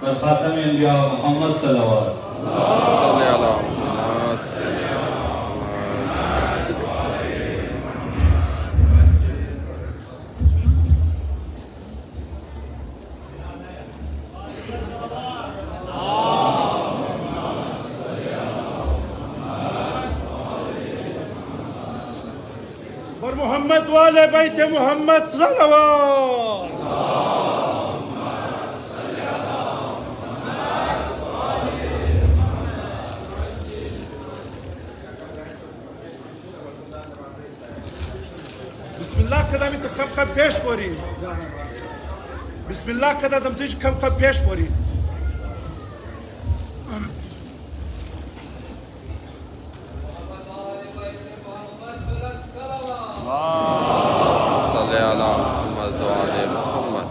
بر خاتم انبیاء محمد صلوات صلی علی محمد. بر محمد والے بیت محمد صلوات. بسم الله کدا می کم پیش بری. بسم الله کدا زمزیج کم پیش بری. صلی علی محمد و آل محمد.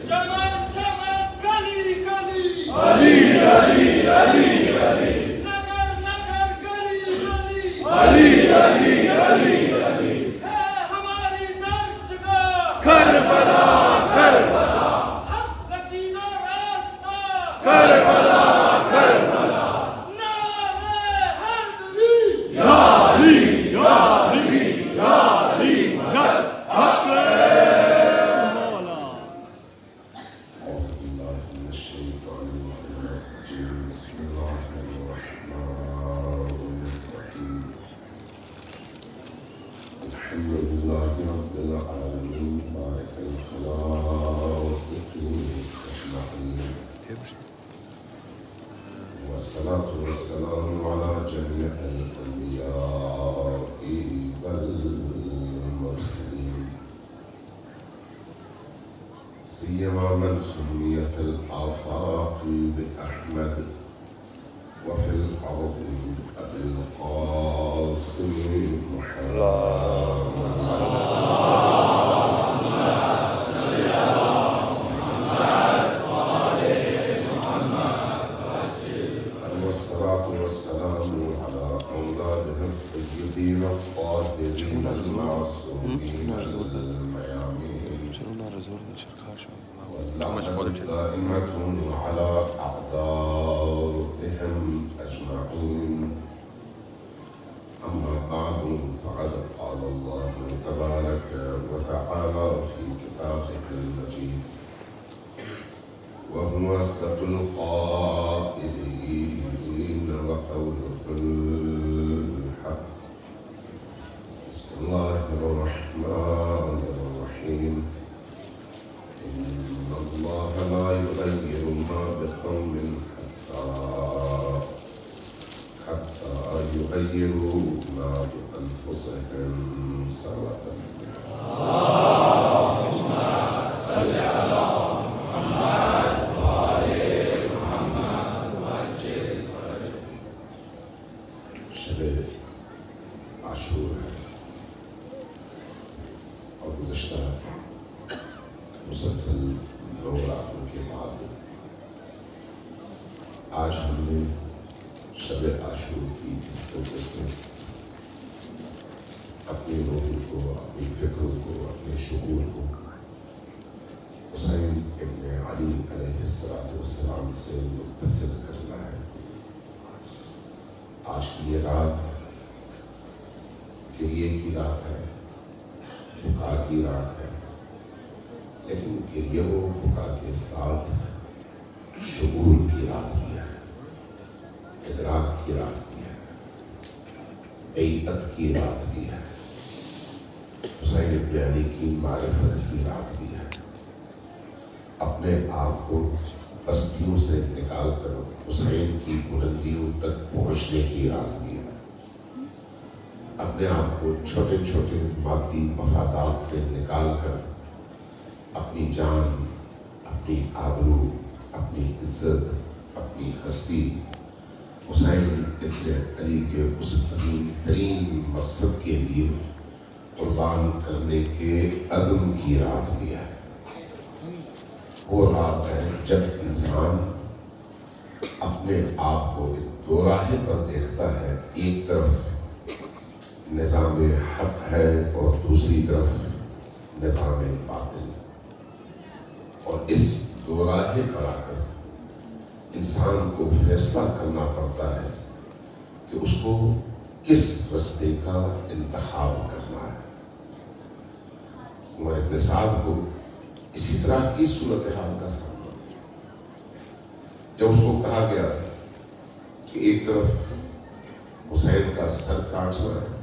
چمن چمن گلی گلی علی علی علی علی نگر نگر گلی گلی علی علی علی علی ہے ہماری درسگاہ کربلا کربلا حق قصیدہ راستہ کربلا کربلا نعرہ حیدری یا علی یا علی یا علی مدد حق مولا. الحمد لله رب العالمين بارك الخلائق أجمعين والصلاة والسلام على جميع الأنبياء والمرسلين سيما من سمي في الآفاق بأحمد وفي الأرض أبي القاسم محمد. والصلاة والسلام على أولادهم الطيبين الطاهرين المعصومين الميامين واللعنة دائمة على أعدائهم أجمعين. أما بعد فقد قال الله تبارك وتعالى في كتابه المجيد وهو أصدق القائلين وقوله الحق. بسم الله الرحمن الرحيم. إن الله لا يغير ما بقوم حتى يغيروا ما بأنفسهم. صلى شب عاشور ہے اور گزشتہ مسلسل 9 راتوں کے بعد آج ہم نے شب عاشور کی اس فوکس میں اپنی روح کو، اپنی فکر کو، اپنے شعور کو حسین ابن علی علیہ السلام سے متصل کرنا ہے. آج کی یہ رات گریے کی رات ہے، بکا کی رات ہے، لیکن گریے و بکا کے ساتھ شعور کی رات بھی ہے، ادراک کی رات بھی ہے، بیعت کی رات بھی ہے، حسین ابن علی کی معرفت کی رات بھی ہے، اپنے آپ کو بستیوں سے نکال کر حسین کی بلندیوں تک پہنچنے کی رات بھی ہے، اپنے آپ کو چھوٹے چھوٹے مادی مفادات سے نکال کر اپنی جان، اپنی آبرو، اپنی عزت، اپنی ہستی حسین ابن علی کے اس عظیم ترین مقصد کے لیے قربان کرنے کے عزم کی رات بھی ہے. وہ رات ہے جب انسان اپنے آپ کو دو راہیں پر دیکھتا ہے، ایک طرف نظام حق ہے اور دوسری طرف نظام باطل. اس دو راہے پر آ کر انسان کو فیصلہ کرنا پڑتا ہے کہ اس کو کس رستے کا انتخاب کرنا ہے۔ عمر ابن سعد کو اسی طرح کی صورتحال کا سامنا جب اس کو کہا گیا کہ ایک طرف حسین کا سر کاٹنا ہے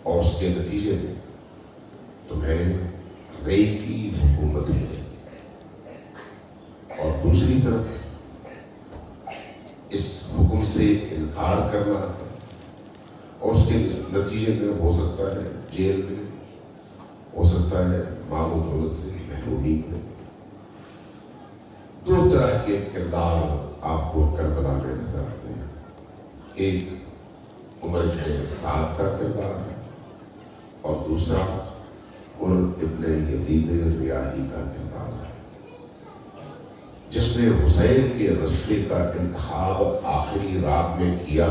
اور اس کے نتیجے میں تمہیں رے کی حکومت ہے، اور دوسری طرف اس حکم سے انکار کرنا ہے اور اس کے نتیجے میں ہو سکتا ہے جیل میں، ہو سکتا ہے مال و دولت سے محرومی میں۔ دو طرح کے کردار آپ کو کربلا میں نظر آتے ہیں، ایک عمر ابن سعد کا کردار ہے اور دوسرا عمر ابن یزید ریاحی کا کردار ہے، جس نے حسین کے رستے کا انتخاب آخری رات میں کیا۔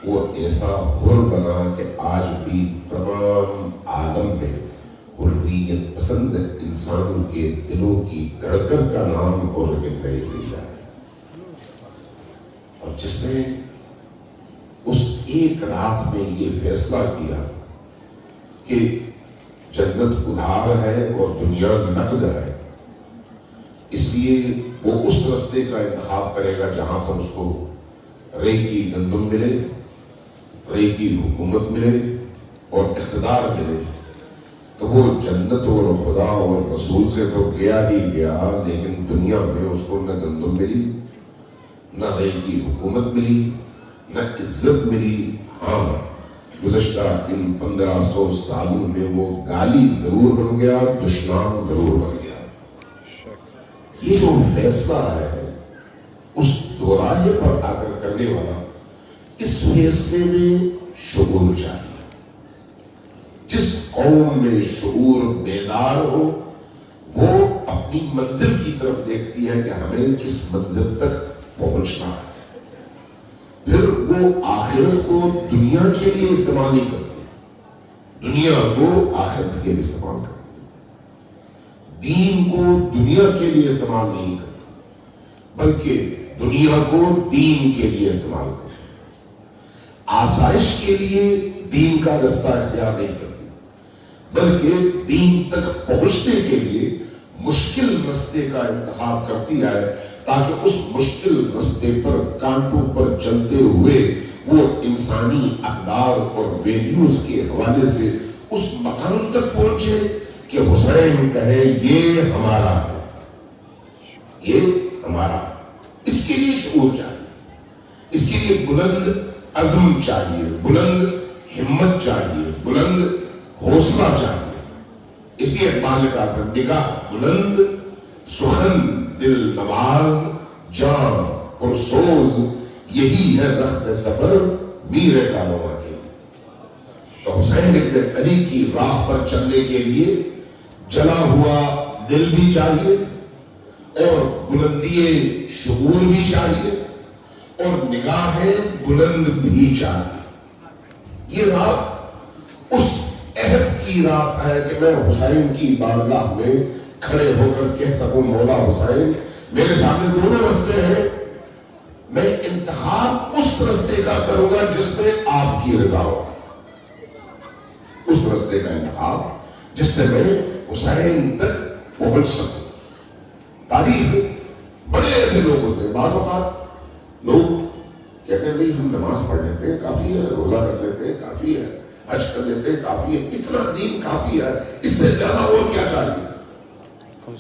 وہ ایسا حر بنا کہ آج بھی تمام عالم میں حریت پسند انسانوں کے دلوں کی دھڑکن کا نام عمر ابن یزید ہے، اور جس نے اس ایک رات میں یہ فیصلہ کیا کہ جنت ادھار ہے اور دنیا نقد ہے، اس لیے وہ اس رستے کا انتخاب کرے گا جہاں پر اس کو رے کی گندم ملے، رے کی حکومت ملے اور اقتدار ملے۔ تو وہ جنت اور خدا اور رسول سے تو گیا ہی گیا، لیکن دنیا میں اس کو نہ گندم ملی، نہ رے کی حکومت ملی، نہ عزت ملی۔ ہاں، گزشتہ ان 1500 سالوں میں وہ گالی ضرور بن گیا، دشنام ضرور بن گیا۔ یہ جو فیصلہ ہے اس دوراہے پر آ کر کرنے والا، اس فیصلے میں شعور چاہیے۔ جس قوم میں شعور بیدار ہو وہ اپنی منزل کی طرف دیکھتی ہے کہ ہمیں کس منزل تک پہنچنا ہے، پھر وہ آخرت کو دنیا کے لیے استعمال نہیں کرتی، دنیا کو آخرت کے لیے استعمال کرتی، دین کو دنیا کے لیے استعمال نہیں کرتی بلکہ دنیا کو دین کے لیے استعمال کرتی، آسائش کے لیے دین کا رستہ اختیار نہیں کرتی بلکہ دین تک پہنچنے کے لیے مشکل رستے کا انتخاب کرتی ہے، تاکہ اس مشکل رستے پر کانٹوں پر چلتے ہوئے وہ انسانی اقدار اور ویلیوز کے حوالے سے اس مقام تک پہنچے کہ حسین کہے یہ ہمارا ہے، یہ ہمارا ہے۔ اس کے لیے شعور چاہیے، اس کے لیے بلند عزم چاہیے، بلند ہمت چاہیے، بلند حوصلہ چاہیے۔ اس لیے اقبال نے کہا تھا، نگاہ بلند سخن دل نواز جان اور سوز، یہی ہے رخت سفر میر کالواں کے۔ تو حسین ابن علی کی راہ پر چلنے کے لیے جلا ہوا دل بھی چاہیے اور بلندی شعور بھی چاہیے اور نگاہ بلند بھی چاہیے۔ یہ رات اس عہد کی رات ہے کہ میں حسین کی بارگاہ میں کھڑے ہو کر کہہ سکوں، مولا حسین میرے سامنے دونوں رستے ہیں، میں انتخاب اس رستے کا کروں گا جس میں آپ کی رضا ہو، اس رستے کا انتخاب جس سے میں حسین تک پہنچ سکوں۔ تاریخ بڑے ایسے لوگ ہوتے ہیں، بعض اوقات لوگ کہتے ہیں بھائی ہم نماز پڑھ لیتے ہیں کافی ہے، روزہ رکھ لیتے ہیں کافی ہے، حج کر لیتے ہیں کافی ہے، اتنا دین کافی ہے، اس سے زیادہ اور کیا چاہیے؟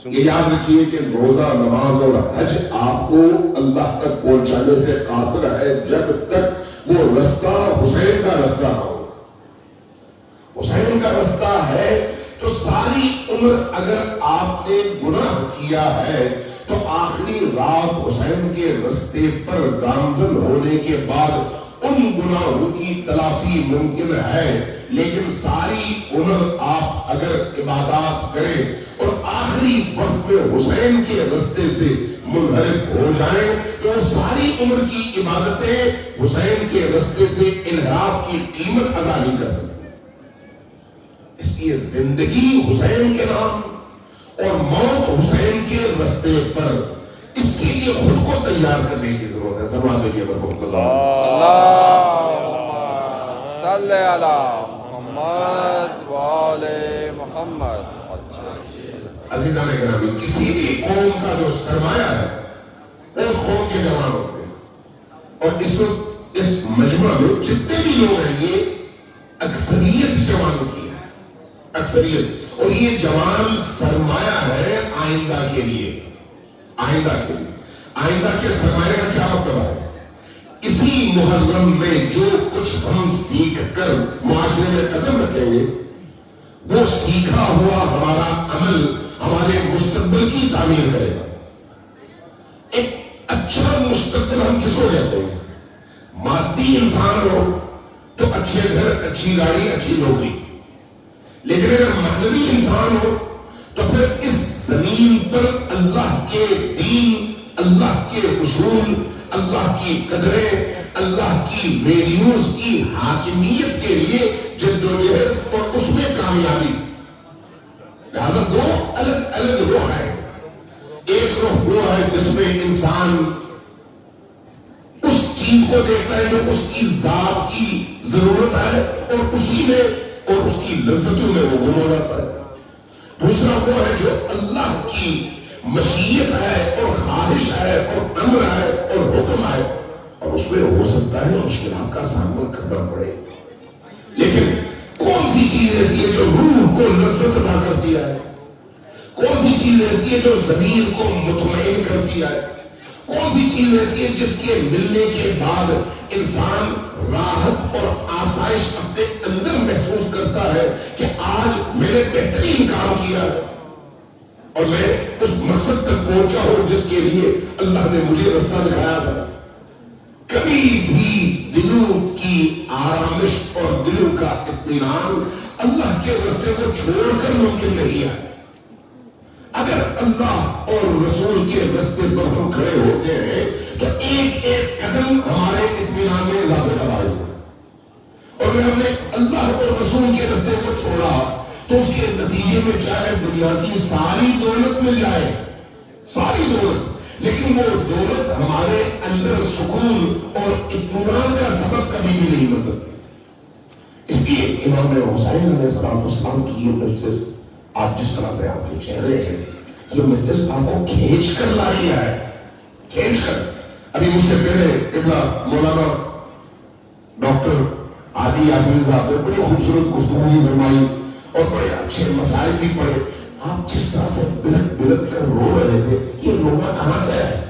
یہ یاد رکھیے کہ روزہ، نماز اور حج آپ کو اللہ تک پہنچانے سے قاصر ہے جب تک وہ رستہ حسین کا رستہ ہو۔ حسین کا رستہ ہے تو ساری عمر اگر آپ نے گناہ کیا ہے تو آخری رات حسین کے رستے پر گامزن ہونے کے بعد ان گناہوں کی تلافی ممکن ہے، لیکن ساری عمر آپ اگر عبادات کریں اور آخری وقت میں حسین کے رستے سے منحرف ہو جائیں تو ساری عمر کی عبادتیں حسین کے رستے سے انحراف کی قیمت ادا نہیں کر سکتی۔ اس لیے زندگی حسین کے نام اور موت رستے پر اس کے لیے خود کو تیار کرنے کی ضرورت ہے. سلام علیہ ورحمۃ اللہ. اللہم صلی علی محمد وآل محمد. عزیزان گرامی، کسی بھی قوم کا جو سرمایہ ہے اس قوم کے جوان ہوتے ہیں. اور اس وقت اس مجمع میں جتنے بھی لوگ ہیں یہ اکثریت جوانوں کی ہے، اکثریت. اور یہ جوان سرمایہ ہے آئندہ کے لیے. آئندہ کے لیے، آئندہ کے سرمایہ کا کیا مطلب ہے؟ اسی محرم میں جو کچھ ہم سیکھ کر معاشرے میں قدم رکھیں گے وہ سیکھا ہوا ہمارا عمل ہمارے مستقبل کی تعمیر کرے گا. ایک اچھا مستقبل ہم کس کو کہتے ہیں؟ مادی انسان ہو تو اچھے گھر، اچھی گاڑی، اچھی نوکری. لیکن اگر معنوی انسان ہو تو پھر اس زمین پر اللہ کے دین، اللہ کے اصول، اللہ کی قدریں، اللہ کی ویلیوز کی حاکمیت کے لیے جدوجہد اور اس میں کامیابی. لہذا دو الگ الگ روح ہے. ایک روح وہ ہے جس میں انسان اس چیز کو دیکھتا ہے جو اس کی ذات کی ضرورت ہے اور اسی میں اور اس کی لذتوں میں وہ گم ہو جاتا ہے. دوسرا وہ ہے جو اللہ کی مشیت ہے اور خواہش ہے اور امر ہے اور حکم ہے اور اس میں ہو سکتا ہے مشکلات کا سامنا کرنا پڑے. لیکن کون سی چیز ایسی ہے جو روح کو لذت عطا کرتی ہے؟ کون سی چیز ایسی ہے جو ضمیر کو مطمئن کرتی ہے؟ کون سی چیز ایسی ہے جس کے ملنے کے بعد انسان راحت اور آسائش اپنے اندر محسوس کرتا ہے کہ آج میں نے بہترین کام کیا ہے اور میں اس مقصد تک پہنچا ہوں جس کے لیے اللہ نے مجھے رستہ دکھایا تھا. کبھی بھی دلوں کی آرامش اور دلوں کا اطمینان اللہ کے رستے کو چھوڑ کر ممکن نہیں ہے. اگر اللہ اور رسول کے رستے پر ہم کھڑے ہوتے ہیں تو ایک ایک قدم ہمارے اطمینان میں اضافے کا باعث ہے. اور اگر ہم نے اللہ اور رسول کے رستے کو چھوڑا تو اس کے نتیجے میں چاہے دنیا کی ساری دولت مل جائے، ساری دولت، لیکن وہ دولت ہمارے اندر سکون اور اطمینان کا سبب کبھی بھی نہیں بن سکتی. اس لیے امام حسین علیہ السلام کی یہ مجلس آپ جس طرح سے آپ کے چہرے ہیں، یہ مجلس آپ کو کھینچ کر لائی ہے، کھینچ کر. ابھی مجھ سے پہلے قبلہ مولانا ڈاکٹر عادی یاسین صاحب نے بڑی خوبصورت گفتگو فرمائی اور بڑے اچھے مسائل بھی پڑھے. آپ جس طرح سے بلک بلک کر رو رہے تھے، یہ رونا کہاں سے ہے؟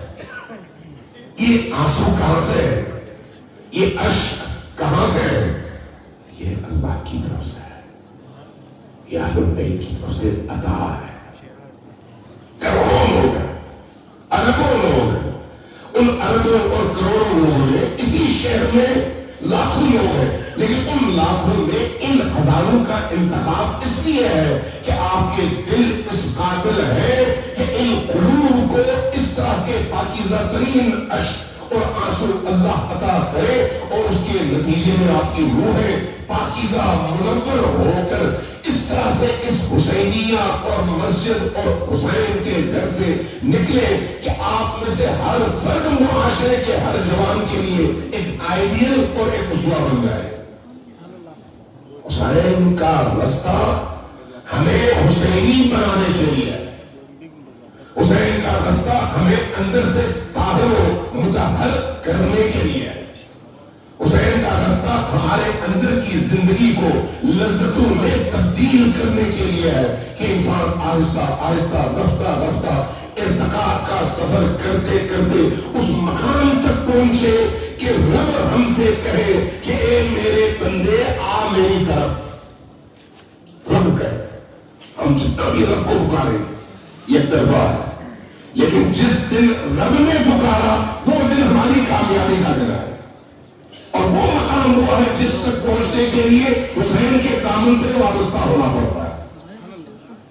یہ آنسو کہاں سے ہے؟ یہ اشک کہاں سے ہے؟ یہ اللہ کی طرف سے ہے، یہ اہل بیت کی طرف سے عطا ہے. کروڑوں لوگ ہیں، اربوں لوگ ہیں. ان اربوں اور کروڑوں لوگوں نے اسی شہر میں لاکھوں لوگ ہیں، لیکن ان لاکھوں میں ان ہزاروں کا انتخاب اس لیے ہے کہ آپ کے دل اس قابل ہے کہ ان قلوب کو اس طرح کے پاکیزہ ترین عشق اور آنسو اللہ عطا کرے اور اس کے نتیجے میں آپ کی روحیں پاکیزہ منور ہو کر اس طرح سے اس حسینیہ اور مسجد اور حسین کے گھر سے نکلے کہ آپ میں سے ہر فرد معاشرے کے ہر جوان کے لیے ایک آئیڈیل اور ایک اسوہ بن جائے. حسین کا رستہ ہمیں حسینی بنانے کے لیے، حسین کا رستہ ہمیں اندر سے طاہر و مطہر کرنے کے لیے، حسین کا رستہ ہمارے اندر کی زندگی کو لذتوں میں تبدیل کرنے کے لیے ہے کہ انسان آہستہ آہستہ رفتہ رفتہ ارتقاء کا سفر کرتے کرتے اس مقام تک پہنچے کہ رب ہم سے کہے کہ اے میرے بندے آ میری طرف. رب کہے، ہم جتنا بھی رب کو پکارے یہ طرفہ ہے، لیکن جس دن رب نے پکارا وہ دن ہماری کامیابی کا دن ہے. اور وہ مقام وہ ہے جس تک پہنچنے کے لیے حسین کے دامن سے وابستہ ہونا پڑتا ہے.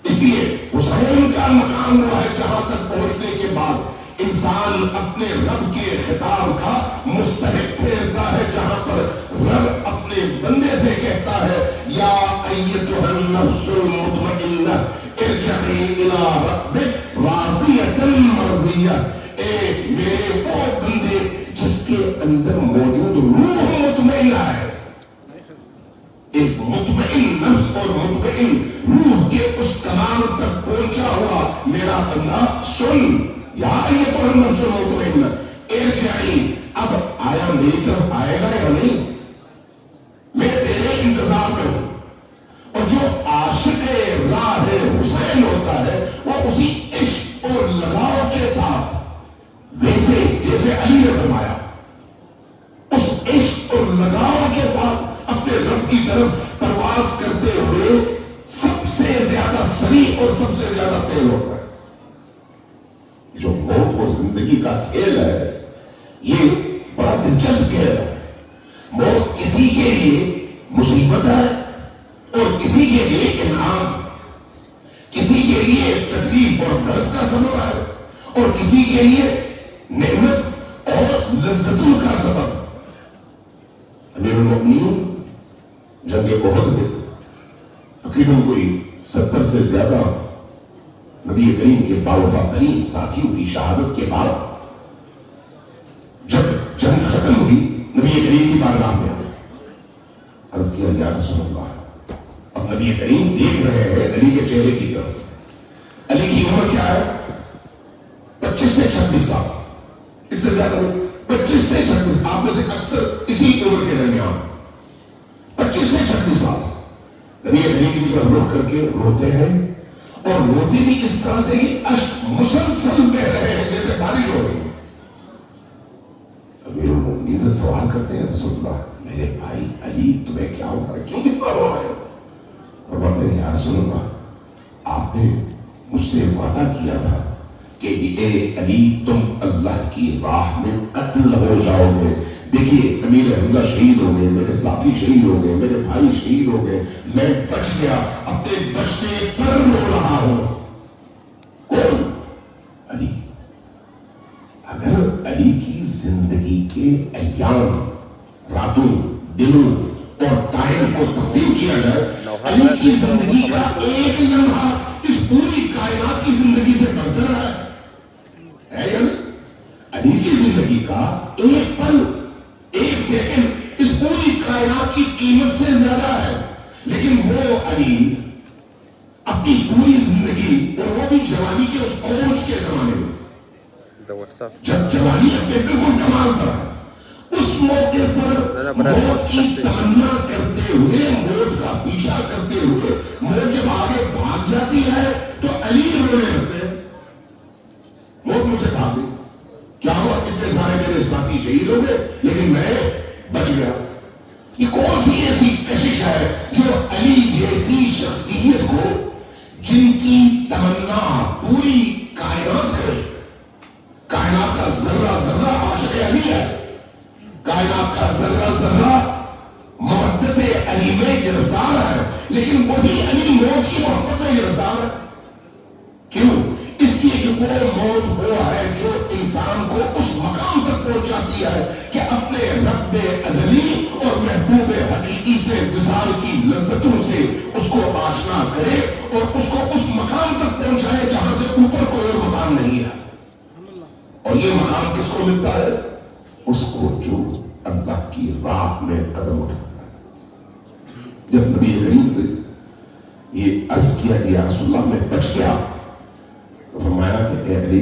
اس لیے حسین کا مقام وہ ہے جہاں تک پہنچنے کے بعد انسان اپنے رب کے خطاب کا مستحق ٹھہرتا ہے، جہاں پر رب اپنے بندے سے کہتا ہے یا ایتھا النفس المطمئنہ ارجعی الی ربک راضیۃ دیا اے میرے وہ بندے جس کے اندر موجود روح مطمئنہ ہے، ایک مطمئن نفس اور مطمئن روح کے اس کمال تک پہنچا ہوا میرا بندہ سن، یا ایتھا النفس المطمئنہ ارجعی، اب آیا میری طرف آئے گا یا نہیں؟ میں تیرے انتظار میں ہوں۔ اور جو عاشق راہ حسین ہوتا ہے وہ اسی عشق اور لگاؤ کے ساتھ، ویسے جیسے علی نے فرمایا، اس عشق اور لگاؤ کے ساتھ اپنے رب کی طرف پرواز کرتے ہوئے سب سے زیادہ سریع اور سب سے زیادہ تیز ہوتا ہے۔ جو موت اور زندگی کا کھیل ہے یہ بڑا دلچسپ کھیل ہے۔ موت کسی کے لیے مصیبت ہے اور کسی کے لیے انعام، کسی کے لیے تکلیف اور درد کا سبب ہے اور کسی کے لیے نعمت اور لذتوں کا سبب۔ امیر المؤمنین جنگ احد میں تقریباً کوئی 70 سے زیادہ نبی کریم کے باوفا ترین ساتھیوں کی شہادت کے بعد جب جنگ ختم ہوئی، نبی کریم کی بارگاہ میں عرض کیا یا رسول اللہ، اب نبی کریم دیکھ رہے ہیں علی کے چہرے کی طرف۔ علی کی عمر کیا ہے؟ 25 سے 26 سال، اس سے زیادہ نہیں، 25 سے 26، آپ میں سے اکثر اسی عمر کے درمیان 25 سے 26 سال نبی کریم کی طرف رخ کر کے روتے ہیں، اور روتے بھی اس طرح سے کہ اشک مسلسل بہ رہے ہیں جیسے بارش ہو رہی ہے۔ امیر المؤمنین سے سوال کرتے ہیں رسول اللہ، میرے بھائی علی تمہیں کیا ہو رہا ہے، کیوں اتنا رو رہے ہو؟ فرماتے ہیں یا رسول اللہ، آپ نے مجھ سے وعدہ کیا تھا کہ اے علی تم اللہ کی راہ میں قتل ہو جاؤ گے۔ دیکھیے امیر حمزہ شہید ہو گئے، میرے ساتھی شہید ہو گئے، میرے بھائی شہید ہو گئے، میں بچ گیا، اپنے بچنے پر رو رہا ہوں۔ کون؟ علی۔ اگر علی کی زندگی کے ایام، راتوں، دنوں اور ٹائم کو تقسیم کیا جائے، علی کی زندگی کا ایک لمحہ اس پوری کائنات کی زندگی سے بڑھتر ہے یا نہیں؟ علی کی زندگی کا ایک پل، ایک سیکنڈ اس پوری کائنات کی قیمت سے زیادہ ہے، لیکن وہ علی اپنی پوری زندگی، اور وہ بھی جوانی کے اس اوج کے زمانے میں جب جوانی اپنے بالکل کمال پر ہے، اس موقع پر موت کی تمنا کرتے ہوئے، موت کا پیچھا کرتے ہوئے، موت جب آگے بھاگ جاتی ہے تو علی رونے لگتے ہیں، موت مجھ سے بھاگ گئی، کیا ہوا، اتنے سارے میرے ساتھی شہید ہو گئے لیکن میں بچ گیا۔ یہ کون سی ایسی کشش ہے جو علی جیسی شخصیت کو، جن کی تمنا پوری کائنات ہے، کائنات کا ذرہ ذرہ عاشق علی ہے، کائنات کا ذرہ ذرہ محبت علی میں گرفتار ہے، لیکن وہی علی موت کی محبت میں گرفتار ہے۔ کیوں؟ اس لیے کہ وہ موت وہ ہے جو انسان کو اس مقام تک پہنچاتی ہے کہ اپنے رب ازلی اور محبوب حقیقی سے وصال کی لذتوں سے اس کو آشنا کرے اور اس کو اس مقام تک پہنچائے جہاں سے اوپر کوئی اور مقام نہیں ہے۔ اور یہ مقام کس کو ملتا ہے؟ اس کو جو اللہ کی راہ میں قدم اٹھاتا ہے۔ جب نبی کریم سے یہ عرض کیا کہ یا رسول اللہ میں بچ گیا، تو فرمایا کہ اے علی،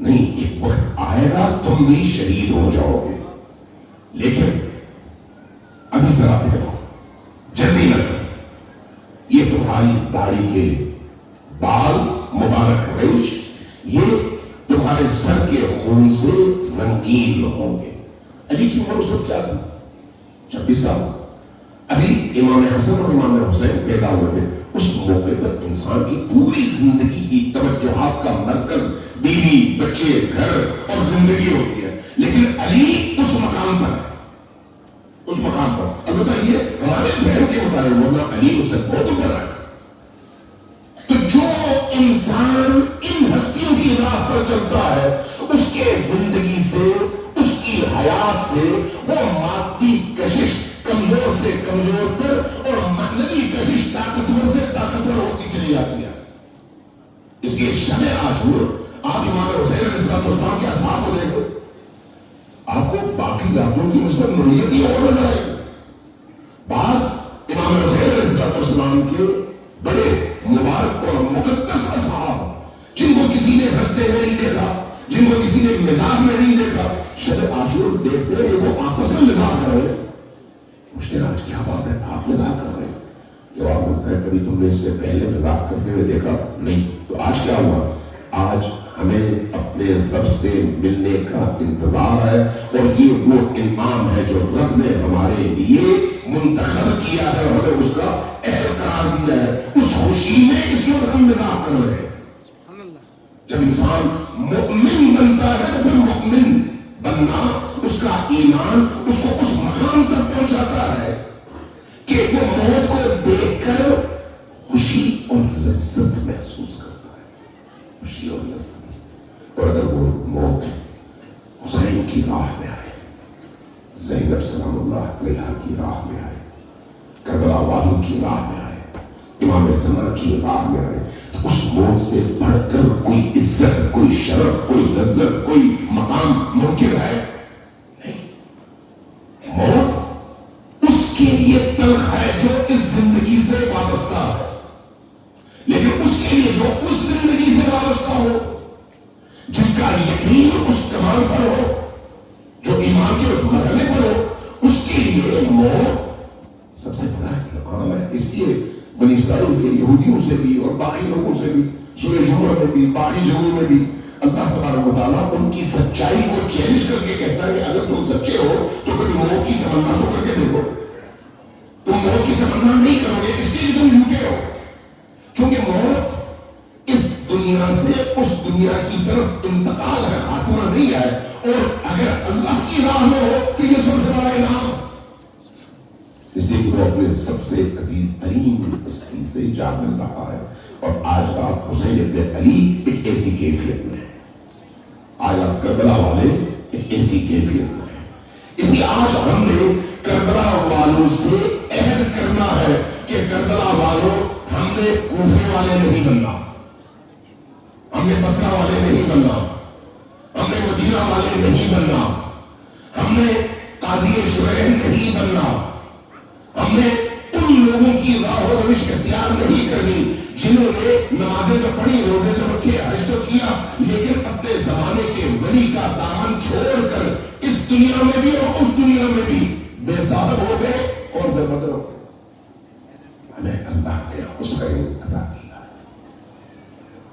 نہیں، ایک وقت آئے گا تم بھی شہید ہو جاؤ گے، لیکن ابھی ذرا ٹھہرو، جلدی نہ کرو، یہ تمہاری داڑھی کے بال مبارک ریش یہ تمہارے سر کے خون سے رنگین ہوں گے۔ علی کی عمر اس وقت کیا تھی؟ 26 سال۔ ابھی امام حسن اور امام حسین پیدا ہوئے تھے۔ اس موقع پر انسان کی پوری زندگی کی توجہات کا مرکز بیوی، بچے، گھر اور زندگی ہوتی ہے، لیکن علی اس مقام پر ہے، اس مقام پر۔ البتہ یہ ہمارے بہن کے مطابق، ورنہ علی اس سے بہت اوپر ہے۔ تو جو انسان ان ہستیوں کی راہ پر چلتا ہے، اس کے زندگی سے، اس کی حیات سے وہ مادی کشش کمزور سے کمزور تر اور معنوی کشش طاقتور سے طاقتور ہوتی چلی جاتی ہے۔ اس لیے شب عاشور آپ امام حسین علیہ السلام کے اصحاب کو دیکھو، آپ کو باقی راتوں کی مثبت نوعیت ہی اور نظر آئے گی. بعض امام حسین علیہ السلام کے بڑے مبارک اور مقدس اصحاب جن کو کسی نے رستے میں نہیں دیکھا، جن کو کسی نے مزاج میں نہیں دیکھا، شب عاشور دیکھتے ہیں وہ آپس میں مزاج کر رہے ہیں. پوچھتے ہیں آج کیا بات ہے، آپ مزاج کر رہے ہیں؟ جواب ملتا ہے کبھی تم نے اس سے پہلے مزاج کرتے ہوئے دیکھا نہیں. تو آج کیا ہوا؟ آج ہمیں اپنے رب سے ملنے کا انتظار ہے، اور یہ وہ انعام ہے جو رب نے ہمارے لیے منتخب کیا ہے اور ہمیں اس کا اہل قرار دیا ہے. اس خوشی میں اس وقت ہم نگاہ کر رہے ہیں. جب انسان مؤمن بنتا ہے تو پھر مؤمن بننا اس کا ایمان اس کو اس مقام تک پہنچاتا ہے کہ وہ موت کو دیکھ کر خوشی اور لذت محسوس کرتا ہے. خوشی اور لذت. اور اگر وہ موت حسین کی راہ میں آئے، زینب سلام اللہ علیہا کی راہ میں آئے، کربلا والوں کی راہ میں آئے، امام زمان کی راہ میں آئے، اس موت سے بڑھ کر کوئی عزت، کوئی شرف، کوئی لذت، کوئی مقام ممکن ہے نہیں. موت اس کے لیے تلخ ہے جو اس زندگی سے وابستہ ہے، لیکن اس کے لیے جو اس زندگی سے وابستہ ہو، جس کا یقین اس کمال پر ہو، جو ایمان کے اس مرحلے پر ہو، اس کے لیے موت سب سے بڑا انعام ہے. اس لیے بنی اسرائیل کے یہودیوں سے بھی اور باقی لوگوں سے بھی، سورہ جمعہ میں بھی، باقی جگہوں میں بھی اللہ تبارک و تعالیٰ ان کی سچائی کو چیلنج کر کے کہتا ہے کہ اگر تم سچے ہو تو پھر موت کی تمنا تو کر کے دیکھو. تم موت کی تمنا نہیں کرو گے اس لیے تم جھوٹے ہو، چونکہ موت اس دنیا سے اس دنیا کی طرف انتقال ہے، خاتمہ نہیں ہے. اور اگر اللہ کی راہ میں ہو تو یہ سب سے بڑا انعام. اس لیے وہ اپنے سب سے عزیز ترین ہستی سے جا مل رہا ہے. اور آج رات حسین ابن علی ایک ایسی کیفیت میں، آج آپ کربلا والے ایک ایسی کیفیت میں. اس لیے آج ہم نے کربلا والوں سے عہد کرنا ہے کہ کربلا والوں ہم نے کوفے والے نہیں بننا، ہم نے بصرہ والے نہیں بننا، ہم نے مدینہ والے نہیں بننا، ہم نے قاضی شریح نہیں بننا، ہم نے ان لوگوں کی راہ و روش اختیار نہیں کرنی جنہوں نے نمازیں تو پڑھی، روزے تو رکھے، حج تو کیا، لیکن اپنے زمانے کے ولی کا دامن چھوڑ کر اس دنیا میں بھی اور اس دنیا میں بھی بے صاحب ہو گئے اور بے بدر ہو گئے. ہمیں اللہ نے حسین عطا کیا.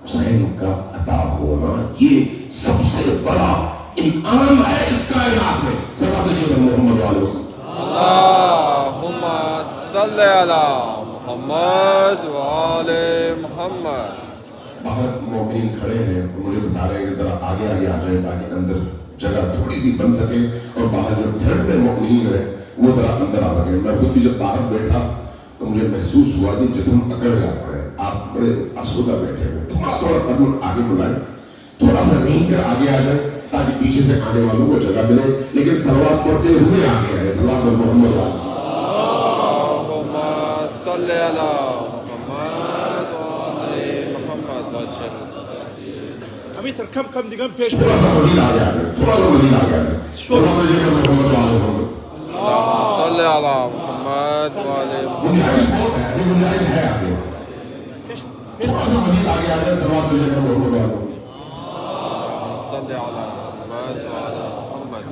حسین کا عطا ہونا یہ سب سے بڑا انعام ہے اس کائنات میں. صلوات محمد والے اللہم صلی علی محمد وآل محمد. باہر مومنین کھڑے ہیں اور مجھے بتا رہے ہیں کہ ذرا آگے آگے آ جائیں تاکہ اندر جگہ تھوڑی سی بن سکے اور باہر جو ٹھنڈ میں مومنین ہیں وہ ذرا اندر آ سکے. میں خود بھی جب باہر بیٹھا تو مجھے محسوس ہوا کہ جسم اکڑ جاتا ہے. آپ بڑے آسودہ بیٹھے ہوئے، تھوڑا تھوڑا قدم آگے بلائیں، تھوڑا سا نہیں کر آگے آ جائیں تاکہ پیچھے سے آنے والوں کو جگہ ملے، لیکن صلوات پڑھتے ہوئے آگے آئے. صلوات محمد والے اللہم صلی علی محمد وآل محمد. Amitr kam digam peş تھوڑا سا مزید آگے آ جائیں، تھوڑا سا مزید آگے آ جائیں. صلوات محمد والے محمد. اللہم صلی علی محمد وآل محمد. گنجائش بہت ہے، ابھی گنجائش ہے آگے. تھوڑا سا مزید آگے آ جائیں. صلوات محمد والے محمد. صلی علی محمد وآل محمد.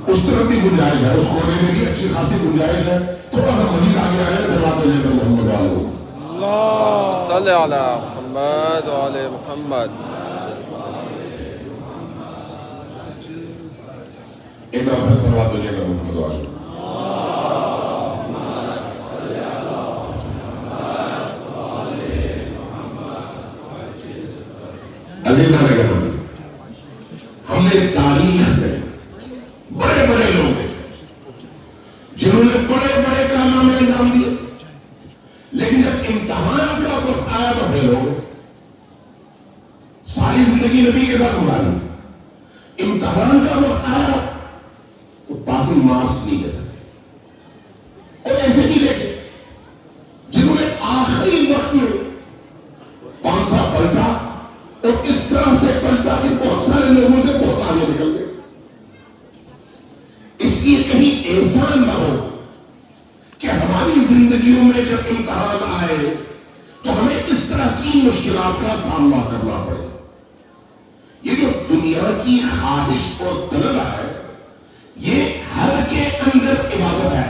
اس طرف بھی گنجائش ہے، اس کونے میں بھی اچھی خاصی گنجائش ہے. تھوڑا سا مزید آگے آ جائیں. صلوات محمد والے محمد. صلی علی محمد وآل محمد. ایک بار پھر صلوات محمد والے محمد. عزیزان اکرام، ہم نے تاریخ میں بڑے بڑے لوگ ہیں جنہوں نے بڑے بڑے کارنامے انجام دیے، لیکن جب امتحان کا وقت آیا تو فیل ہو گئے. ساری زندگی نبی کے ساتھ گزاری، امتحان کا وقت آیا تو پاسنگ مارکس نہیں لے سکے. اور ایسے بھی دیکھے جنہوں نے آخری وقت میں 5 سال پلٹا اور اس طرح سے پلٹا کہ بہت سارے لوگوں سے بہت آگے نکل گئے. اس لیے کہیں احسان نہ ہو کہ ہماری زندگیوں میں جب امتحان آئے تو ہمیں اس طرح کی مشکلات کا سامنا کرنا پڑے. یہ جو دنیا کی خواہش اور طلب ہے یہ حد کے اندر عبادت ہے.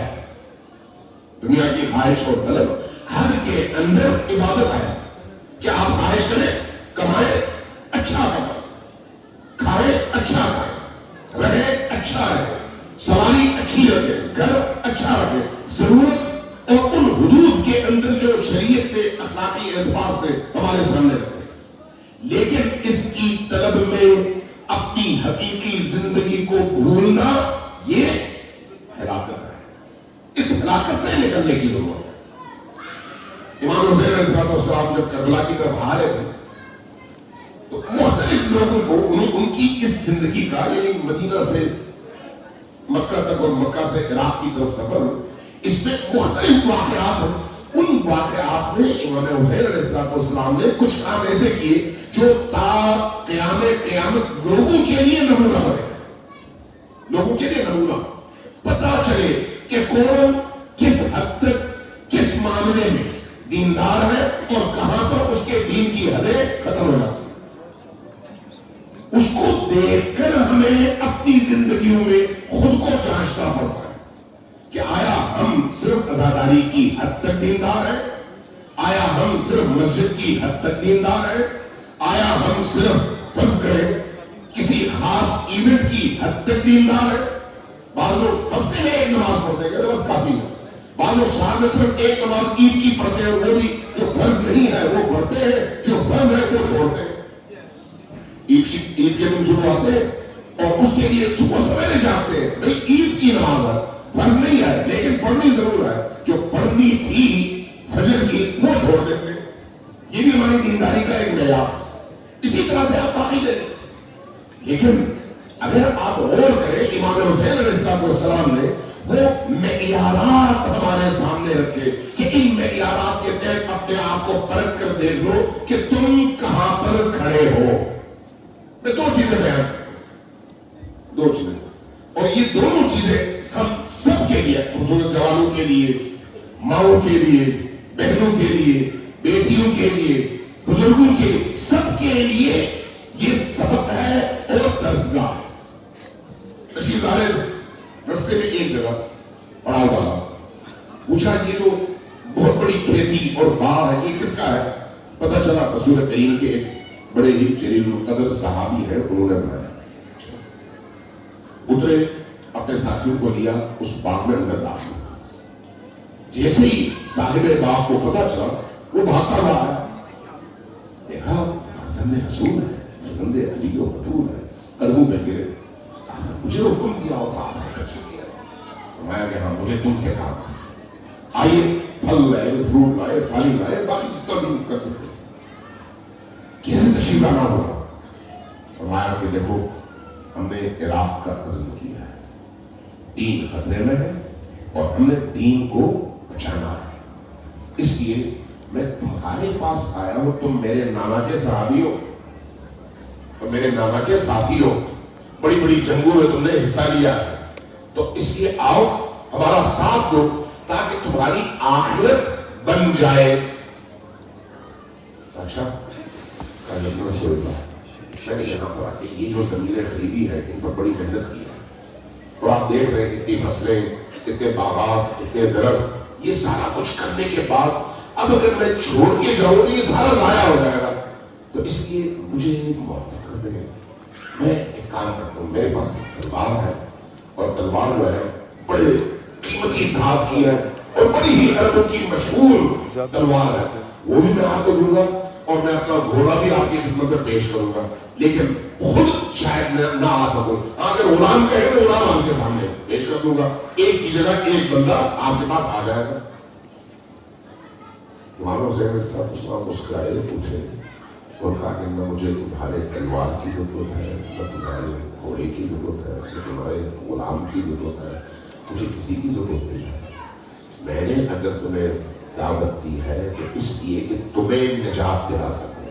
دنیا کی خواہش اور طلب حد کے اندر عبادت ہے کہ آپ خواہش کریں, کمائیں, اچھا کمائیں, کھائیں, اچھا کھائیں, رہیں, اچھا رہیں, سواری اچھی رکھے, گھر اچھا رکھے, ضرورت اور ان حدود کے اندر جو شریعت کے اخلاقی اعتبار سے ہمارے سامنے رکھے. لیکن اس کی طلب میں اپنی حقیقی زندگی کو بھولنا یہ ہلاکت ہے. اس ہلاکت سے نکلنے کی ضرورت ہے. امام حسین علیہ السلام جب کربلا کی طرف آ رہے تھے تو مختلف لوگوں کو ان کی اس زندگی کا یعنی مدینہ سے مکہ تک اور مکہ سے عراق کی طرف سفر, اس میں مختلف واقعات ہیں. ان واقعات میں امام حسین علیہ السلام نے کچھ کام ایسے کیے جو تا قیامت لوگوں کے لیے نمونہ بنے, لوگوں کے لیے نمونہ پتہ چلے کہ کون کس حد تک کس معاملے میں دیندار ہے اور کہاں پر اس کے دین کی حدیں ختم ہو جاتی ہیں. اس کو دیکھ کر ہمیں اپنی زندگیوں میں خود کو جانچنا پڑتا ہے کہ آیا ہم صرف عزاداری کی حد تک دیندار ہیں, آیا ہم صرف مسجد کی حد تک دیندار ہیں, آیا ہم صرف فرض کریں کسی خاص ایونٹ کی حد تک دیندار ہیں. بعض لوگ ہفتے میں ایک نماز پڑھتے ہیں بس کافی ہے, بعض لوگ سال میں صرف ایک نماز عید کی پڑھتے ہیں, وہ بھی جو فرض نہیں ہے وہ پڑھتے ہیں, جو فرض ہے وہ چھوڑتے ہیں. عید کے دن شروع آتے ہیں اور اس کے لیے صبح سویرے جاتے ہیں, بھئی عید کی نماز ہے, فرض نہیں ہے لیکن پڑھنی ضرور ہے, جو پڑھنی تھی فجر کی وہ چھوڑ دیتے ہیں. یہ بھی ہماری دینداری کا ایک معیار. اسی طرح سے آپ باقی دیں. لیکن اگر آپ غور کریں امام حسین علیہ السلام نے وہ معیارات ہمارے سامنے رکھے کہ ان معیارات کے تحت اپنے آپ کو پرکھ کر دیکھ لو کہ تم کہاں پر کھڑے ہو. میں دو چیزیں بیان, دو چیزیں, اور یہ دونوں چیزیں ہم سب کے لیے, خصوصاً جوانوں کے لیے, ماؤں کے لیے, بہنوں کے لیے, بیٹیوں کے لیے, بزرگوں کے لیے, سب کے لیے یہ سبق ہے اور درسگاہ ہے. تشریف لائے رستے میں ایک جگہ پڑاؤ والا پوچھا یہ جو بہت بڑی کھیتی اور باغ ہے یہ کس کا ہے؟ پتہ چلا رسول کریم کے ایک بڑے ہی جلیل القدر صحابی ہیں, انہوں نے بنایا. اترے, اپنے ساتھیوں کو لیا, اس باغ میں اندر داخل. جیسے ہی صاحب باغ کو پتہ چلا وہ بھاگتا رہا ہے. دیکھا فرزند رسول ہے, فرزند علی و بطول ہے, قدموں پہ گرے. مجھے حکم دیا ہوتا آپ نے کچھ دیا. فرمایا کہ ہاں مجھے تم سے کہا آئیے پھل لائے, فروٹ لائے, پانی لائے, باقی جتنا بھی کر سکتے. کیسے تشریف لانا ہوگا؟ فرمایا کہ دیکھو ہم نے عراق کا عزم کیا ہے, دین خطرے میں ہے اور ہم نے دین کو بچانا ہے, اس لیے میں تمہارے پاس آیا ہوں. تم میرے نانا کے صحابی ہو اور میرے نانا کے ساتھی ہو, بڑی بڑی جنگوں میں تم نے حصہ لیا ہے, تو اس لیے آؤ ہمارا ساتھ دو تاکہ تمہاری آخرت بن جائے. اچھا میں نے یہاں پر آ کے یہ جو زمینیں خریدی ہے ان پر بڑی محنت کی ہے, اور آپ دیکھ رہے ہیں کتنی فصلیں, کتنے باغات, کتنے درخت, یہ سارا کچھ کرنے کے بعد اب اگر میں چھوڑ کے جاؤں تو یہ سارا ضائع ہو جائے گا, تو اس لیے مجھے معاف کر دیں. میں ایک کام کرتا ہوں, میرے پاس ایک تلوار ہے اور تلوار جو ہے بڑے قیمتی دھات کی ہے اور بڑی ہی عربوں کی مشہور تلوار ہے, وہ بھی میں آپ کو دوں گا اور میں اپنا گھوڑا بھی آپ کی خدمت میں پیش کروں گا, لیکن خود شاید نہ آ سکوں. اگر غلام کہے تو غلام آپ کے سامنے پیش کر دوں گا, ایک کی جگہ ایک بندہ آپ کے پاس آ جائے گا. امام حسین اس طرح اسلام مسکرائے, پوچھے اور کہا کہ نہ مجھے تمہارے تلوار کی ضرورت ہے, نہ تمہارے گھوڑے کی ضرورت ہے, نہ تمہارے غلام کی ضرورت ہے, مجھے کسی کی ضرورت نہیں ہے. میں نے اگر تمہیں دعوت دی ہے تو اس لیے کہ تمہیں نجات دلا سکوں,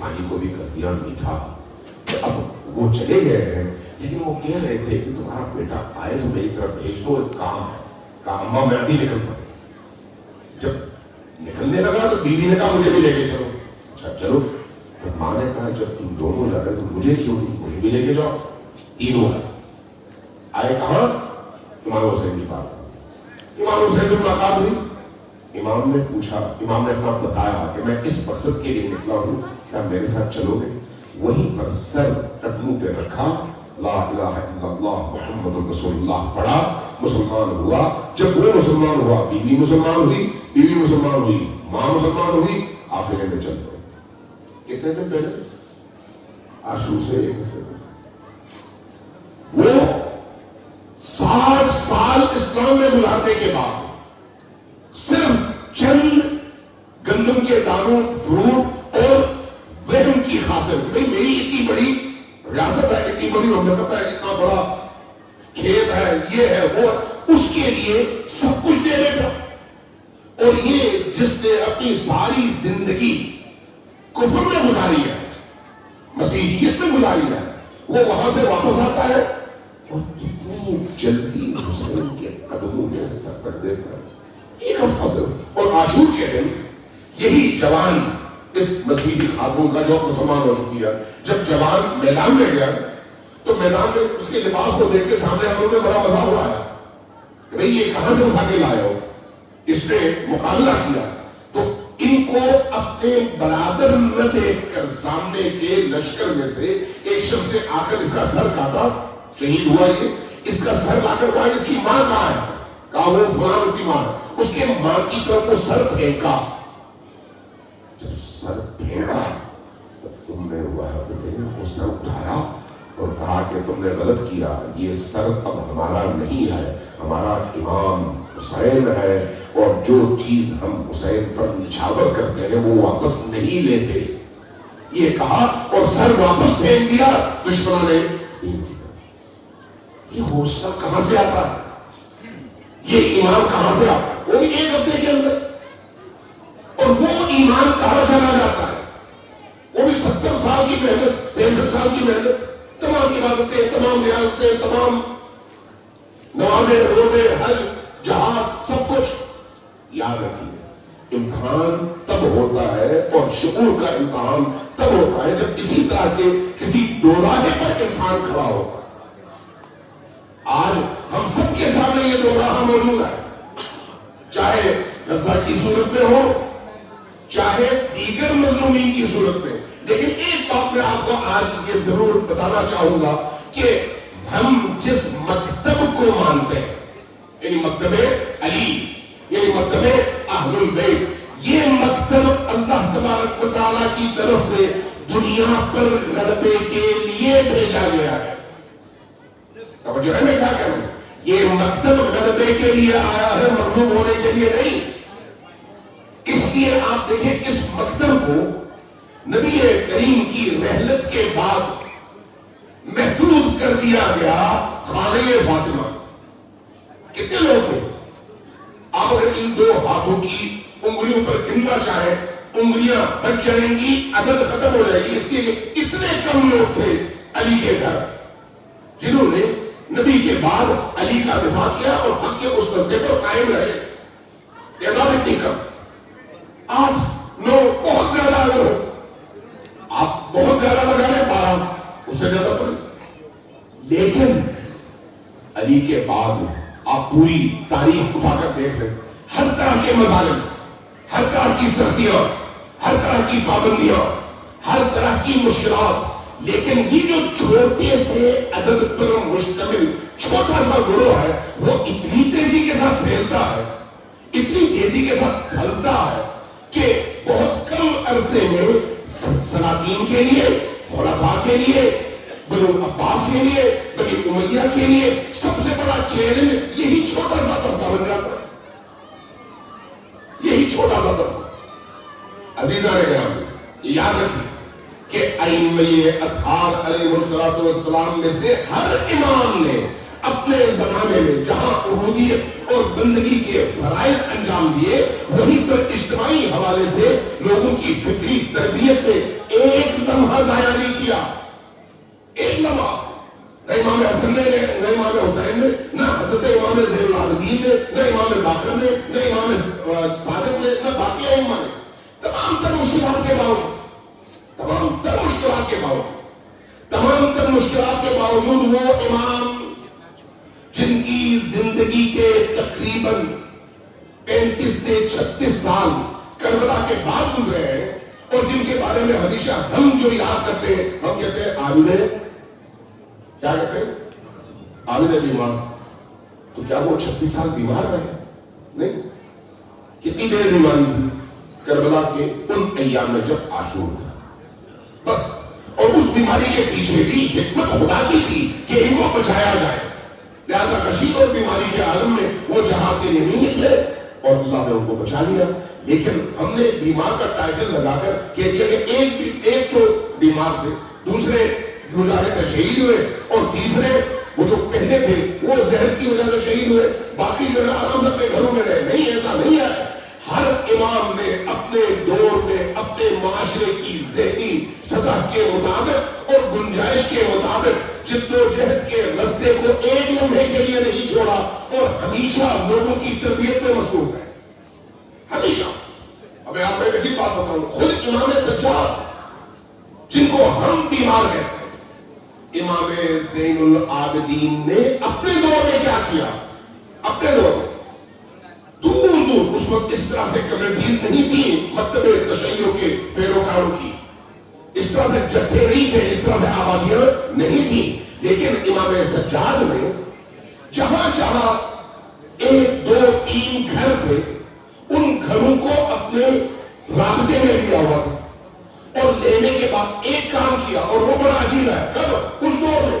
پانی کو بھی کر دیا میٹھا. اب وہ چلے گئے ہیں لیکن وہ کہہ رہے تھے کہ تمہارا بیٹا آئے تو میری طرف بھیج دو, ایک کام ہے. کہا اماں میں ابھی نکلتا ہوں. جب نکلنے لگا تو بیوی نے کہا مجھے بھی لے کے چلو. اچھا چلو. تو ماں نے کہا جب تم دونوں جا رہے تو مجھے کیوں نہیں, مجھے بھی لے کے جاؤ. تینوں آئے کہاں, امام حسین کی بات. امام حسین سے ملاقات ہوئی. امام نے پوچھا, امام نے اپنا بتایا کہ میں اس مقصد کے لیے نکلا ہوں, کیا میرے ساتھ چلو گے؟ وہیں پر سر قدموں پہ رکھا, لا الہ الا اللہ محمد رسول اللہ پڑھا, مسلمان ہوا. جب وہ مسلمان ہوا بیوی مسلمان ہوئی, بیوی مسلمان ہوئی, ماں مسلمان ہوئی, قافلے میں چل پڑے. کتنے دن پہلے؟ عاشور سے 1 ہفتے پہلے. وہ 60 سال اسلام میں گزارنے کے بعد صرف چند گندم کے دانوں, فروٹ اور وہم کی خاطر, بھئی میری اتنی بڑی ریاست ہے, اتنی بڑی مملکت ہے, اتنا بڑا کھیت ہے, یہ ہے وہ, اس کے لیے سب کچھ دے دے گا. اور یہ جس نے اپنی ساری زندگی کفر میں گزاری ہے, مسیحیت میں گزاری ہے, وہ وہاں سے واپس آتا ہے اور کتنی جلدی حسین کے قدموں میں سر پڑ دیتا ہے. 1 ہفتہ سے. اور عاشور کے دن یہی جوان, اس مسیحی خاتون کا جو مسلمان ہو چکی ہے, جب جوان میدان میں گیا تو میدان میں اس کے لباس کو دیکھ کے سامنے والوں نے بڑا مزاق اڑایا کہ بھئی یہ کہاں سے اٹھا کے لائے ہو. اس نے مقابلہ کیا تو ان کو اپنے برابر نہ دیکھ کر سامنے کے لشکر میں سے ایک شخص نے آ کر اس کا سر کاٹا, شہید ہوا. یہ اس کا سر لا کر کہا اس کی ماں کہاں ہے؟ کہا وہ فلان کی ماں. اس کے ماں کی طرف وہ سر پھینکا. جب سر پھینکا تو تم نے وہ سر اٹھایا اور کہا کہ تم نے غلط کیا, یہ سر اب ہمارا نہیں ہے, ہمارا امام حسین ہے, اور جو چیز ہم حسین پر نچھاور کرتے ہیں وہ واپس نہیں لیتے. یہ کہا اور سر واپس پھینک دیا دشمنوں نے. یہ حوصلہ کہاں سے آتا ہے, یہ ایمان کہاں سے آتا ہے؟ وہ بھی 1 ہفتے کے اندر. اور وہ ایمان کہاں چلا جاتا ہے؟ وہ بھی 70 سال کی محنت, 65 سال کی محنت, تمام عبادتیں, تمام ریاضتیں, تمام نمازیں, روزے, حج, جہاد, سب کچھ. یاد رکھیے امتحان تب ہوتا ہے اور شعور کا امتحان تب ہوتا ہے جب اسی طرح کے کسی دوراہے پر انسان کھڑا ہوتا ہے. آج ہم سب کے سامنے یہ دوراہا موجود ہے, چاہے غزہ کی صورت میں ہو, چاہے دیگر مظلومین کی صورت میں. لیکن ایک بات میں آپ کو آج یہ ضرور بتانا چاہوں گا کہ ہم جس مکتب کو مانتے ہیں, یعنی مکتب علی, یعنی مکتب اہل البیت, یہ مکتب اللہ تبارک و تعالیٰ کی طرف سے دنیا پر غلبے کے لیے بھیجا گیا ہے. توجہ ہے میں کیا کہہ رہا ہوں؟ یہ مکتب غلبے کے لیے آیا ہے, مغلوب ہونے کے لیے نہیں. اس لیے آپ دیکھیں اس مکتب کو نبی کریم کی رحلت کے بعد محدود کر دیا گیا خانہ فاطمہ. کتنے لوگ تھے؟ آپ اگر ان 2 ہاتھوں کی انگلیوں پر گننا چاہیں, انگلیاں بچ جائیں گی, عدد ختم ہو جائے گی. اس لیے اتنے کم لوگ تھے علی کے گھر جنہوں نے نبی کے بعد علی کا دفاع کیا اور حق کے اس رستے پر قائم رہے. تعداد اتنی کم. 8 9 بہت زیادہ اگر ہو, آپ بہت زیادہ لگا لیں 12, اس سے زیادہ پڑے. لیکن علی کے بعد آپ پوری تاریخ اٹھا کر دیکھ لیں, ہر طرح کے مظالم, ہر طرح کی سختیاں, ہر طرح کی پابندیاں, ہر طرح کی مشکلات. لیکن یہ جو چھوٹے سے عدد پر مشتمل چھوٹا سا گروہ ہے وہ اتنی تیزی کے ساتھ پھیلتا ہے, اتنی تیزی کے ساتھ پھیلتا ہے کہ بہت کم عرصے میں سلاطین کے لیے, خلفاء کے لیے, بنو عباس کے لیے, بنی امیہ کے لیے سب سے بڑا چیلنج یہی چھوٹا سا طبقہ بن جاتا ہے. یہی چھوٹا سا طبقہ. عزیزان کرام, یاد رکھیں کہ ائمہ اطہار علیہ الصلوۃ والسلام میں سے ہر امام نے اپنے زمانے میں جہاں عبودیت اور بندگی کے فرائض انجام دیے، وہیں پر اجتماعی حوالے سے لوگوں کی فکری تربیت میں ایک لمحہ ضائع نہیں کیا، ایک لمحہ۔ نہ امام حسن نے، نہ امام حسین نے، نہ حضرت امام زین العابدین نے، نہ امام باقر نے، نہ امام صادق نے، نہ باقی ائمہ نے، تمام تر مشکلات کے باوجود، تمام تر مشکلات کے باوجود، تمام تر مشکلات کے باوجود وہ امام جن کی زندگی کے تقریباً 35 سے 36 سال کربلا کے بعد گزرے ہیں، اور جن کے بارے میں ہمیشہ ہم جو یاد کرتے ہیں، ہم کہتے ہیں عابد ہے، کیا کہتے ہیں؟ عابد ہے بیمار۔ تو کیا وہ 36 سال بیمار رہے؟ نہیں۔ کتنی دیر بیماری تھی؟ کربلا کے ان ایام میں جب عاشور تھا، بس۔ اور اس بیماری کے پیچھے بھی حکمت خدا کی تھی کہ ان کو بچایا جائے، لہذا کشید اور بیماری کے عالم میں وہ جہاد کے لیے نہیں نکلے اور اللہ نے ان کو بچا لیا۔ لیکن ہم نے بیمار کا ٹائٹل لگا کر کہہ دیا کہ ایک تو بیمار تھے، دوسرے مجاہد شہید ہوئے، اور تیسرے وہ جو پہلے تھے وہ زہر کی وجہ سے شہید ہوئے، باقی جو ہے آرام سے اپنے گھروں میں رہے۔ نہیں، ایسا نہیں ہے۔ ہر امام نے اپنے دور میں اپنے معاشرے کی ذہنی سطح کے مطابق اور گنجائش کے مطابق جدوجہد کے رستے کو ایک لمحے کے لیے نہیں چھوڑا، اور ہمیشہ لوگوں کی تربیت میں مصروف ہے، ہمیشہ۔ اب میں آپ کو ایک عجیب بات بتاؤں، خود امام سجاد جن کو ہم بیمار کہتے ہیں، امام زین العابدین نے اپنے دور میں کیا کیا؟ اپنے دور میں دور دور اس وقت اس طرح سے کمیونٹیز نہیں تھی مکتب تشیع کے پیروکاروں کی، اس طرح سے جتھے نہیں تھے، اس طرح سے آبادیاں نہیں تھی، لیکن امام سجاد نے جہاں جہاں 1 2 3 گھر تھے ان گھروں کو اپنے رابطے میں لیا ہوا تھا، اور لینے کے بعد ایک کام کیا، اور وہ بڑا عجیب ہے کب اس دور میں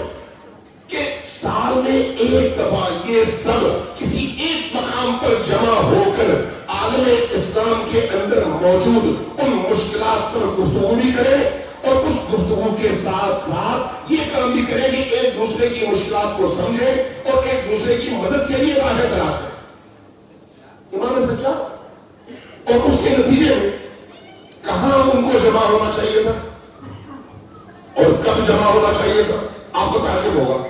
کہ سال میں ایک دفعہ یہ سب کسی ایک مقام پر جمع ہو کر عالم اسلام کے اندر موجود ان مشکلات پر گفتگو بھی کرے، اور اس گفتگو کے ساتھ ساتھ یہ کام بھی کرے کہ ایک دوسرے کی مشکلات کو سمجھے اور ایک دوسرے کی مدد کے لیے راہیں تلاش کرے۔ امام سجاد، اور اس کے نتیجے میں کہاں ان کو جمع ہونا چاہیے تھا اور کب جمع ہونا چاہیے تھا؟ آپ کو تعجب ہوگا،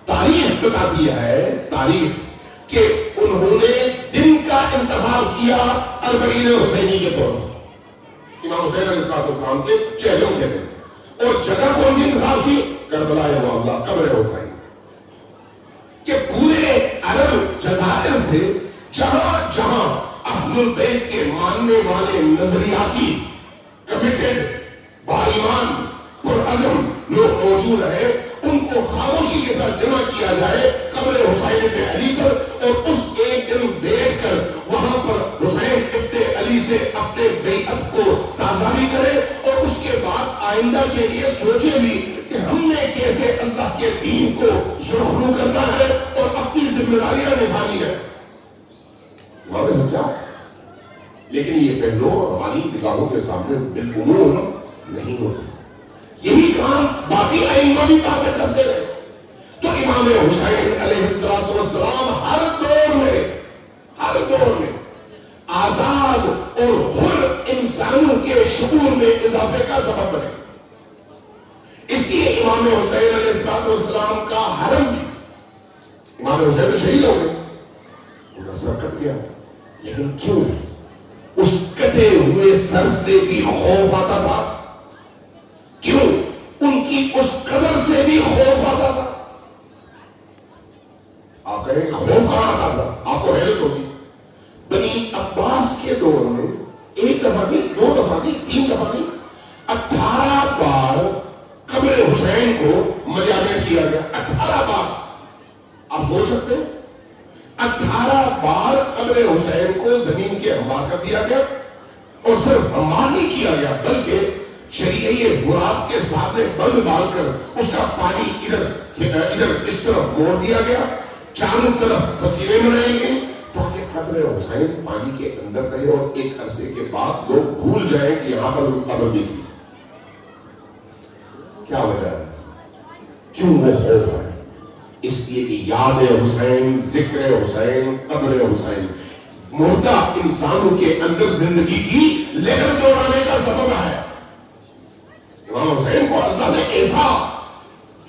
تاریخ بتاتی ہے، تاریخ، کہ انہوں نے دن کا انتخاب کیا 40 حسینی کے طور پر، امام حسین علیہ السلام کے چہروں کے دن، اور جگہ کون سی انتخاب کی؟ کربلا معاملہ، قبر حسین، کہ پورے عرب جزائر سے جہاں جہاں اہل البیت کے ماننے والے نظریاتی کمیٹڈ باایمان پرعزم لوگ موجود ہیں، ان کو خاموشی کے ساتھ جمع کیا جائے قبر حسین ابن علی پر، اور اس ایک دن بیٹھ کر وہاں پر حسین ابن علی سے اپنے بیعت کو تازہ بھی کرے، اور اس کے بعد آئندہ کے لیے سوچے بھی کہ ہم نے کیسے اللہ کے دین کو سرخرو کرنا ہے اور اپنی ذمہ داریاں نبھانی ہے۔ وہاں پہ کیا؟ لیکن یہ پہلو ہماری نگاہوں کے سامنے بالعموم نہیں ہوتا، یہی کام باقی ائمہ بھی طاقت کرتے رہے۔ تو امام حسین علیہ السلام ہر دور میں آزاد اور حر انسانوں کے شعور میں اضافے کا سبب بنے، اس لیے امام حسین علیہ السلام کا حرم بھی، امام حسین شہید ہو گئے، ان کا سر کٹ گیا، لیکن کیوں؟ اس کٹے ہوئے سر سے بھی خوف آتا تھا، کیوں؟ ان کی اس قبر سے بھی خوف آتا تھا۔ آپ کہیں کہ خوف کہاں آتا تھا؟ آپ کو حیرت ہوگی، بنی عباس کے دور میں ایک دفعہ نہیں، 2 دفعہ نہیں، 3 دفعہ نہیں، 18 بار قبر حسین کو مجامع کیا گیا، 18 بار۔ آپ سوچ سکتے ہیں 18 بار قبر حسین کو زمین کے ہموار کر دیا گیا، اور صرف ہموار نہیں کیا گیا بلکہ شریعہ فرات کے سامنے بند ڈال کر اس کا پانی ادھر اس طرف موڑ دیا گیا، چاروں طرف پسینے بنائے گئے تاکہ قبر حسین پانی کے اندر رہے، اور ایک عرصے کے بعد لوگ بھول جائیں کہ یہاں پر قبر بھی تھی۔ کیا وجہ ہے؟ کیوں وہ خوف ہے؟ اس لیے کہ یاد حسین، ذکر حسین، قبر حسین مردہ انسانوں کے اندر زندگی کی لہر دوڑانے کا سبب ہے۔ امام حسین کو اللہ نے ایسا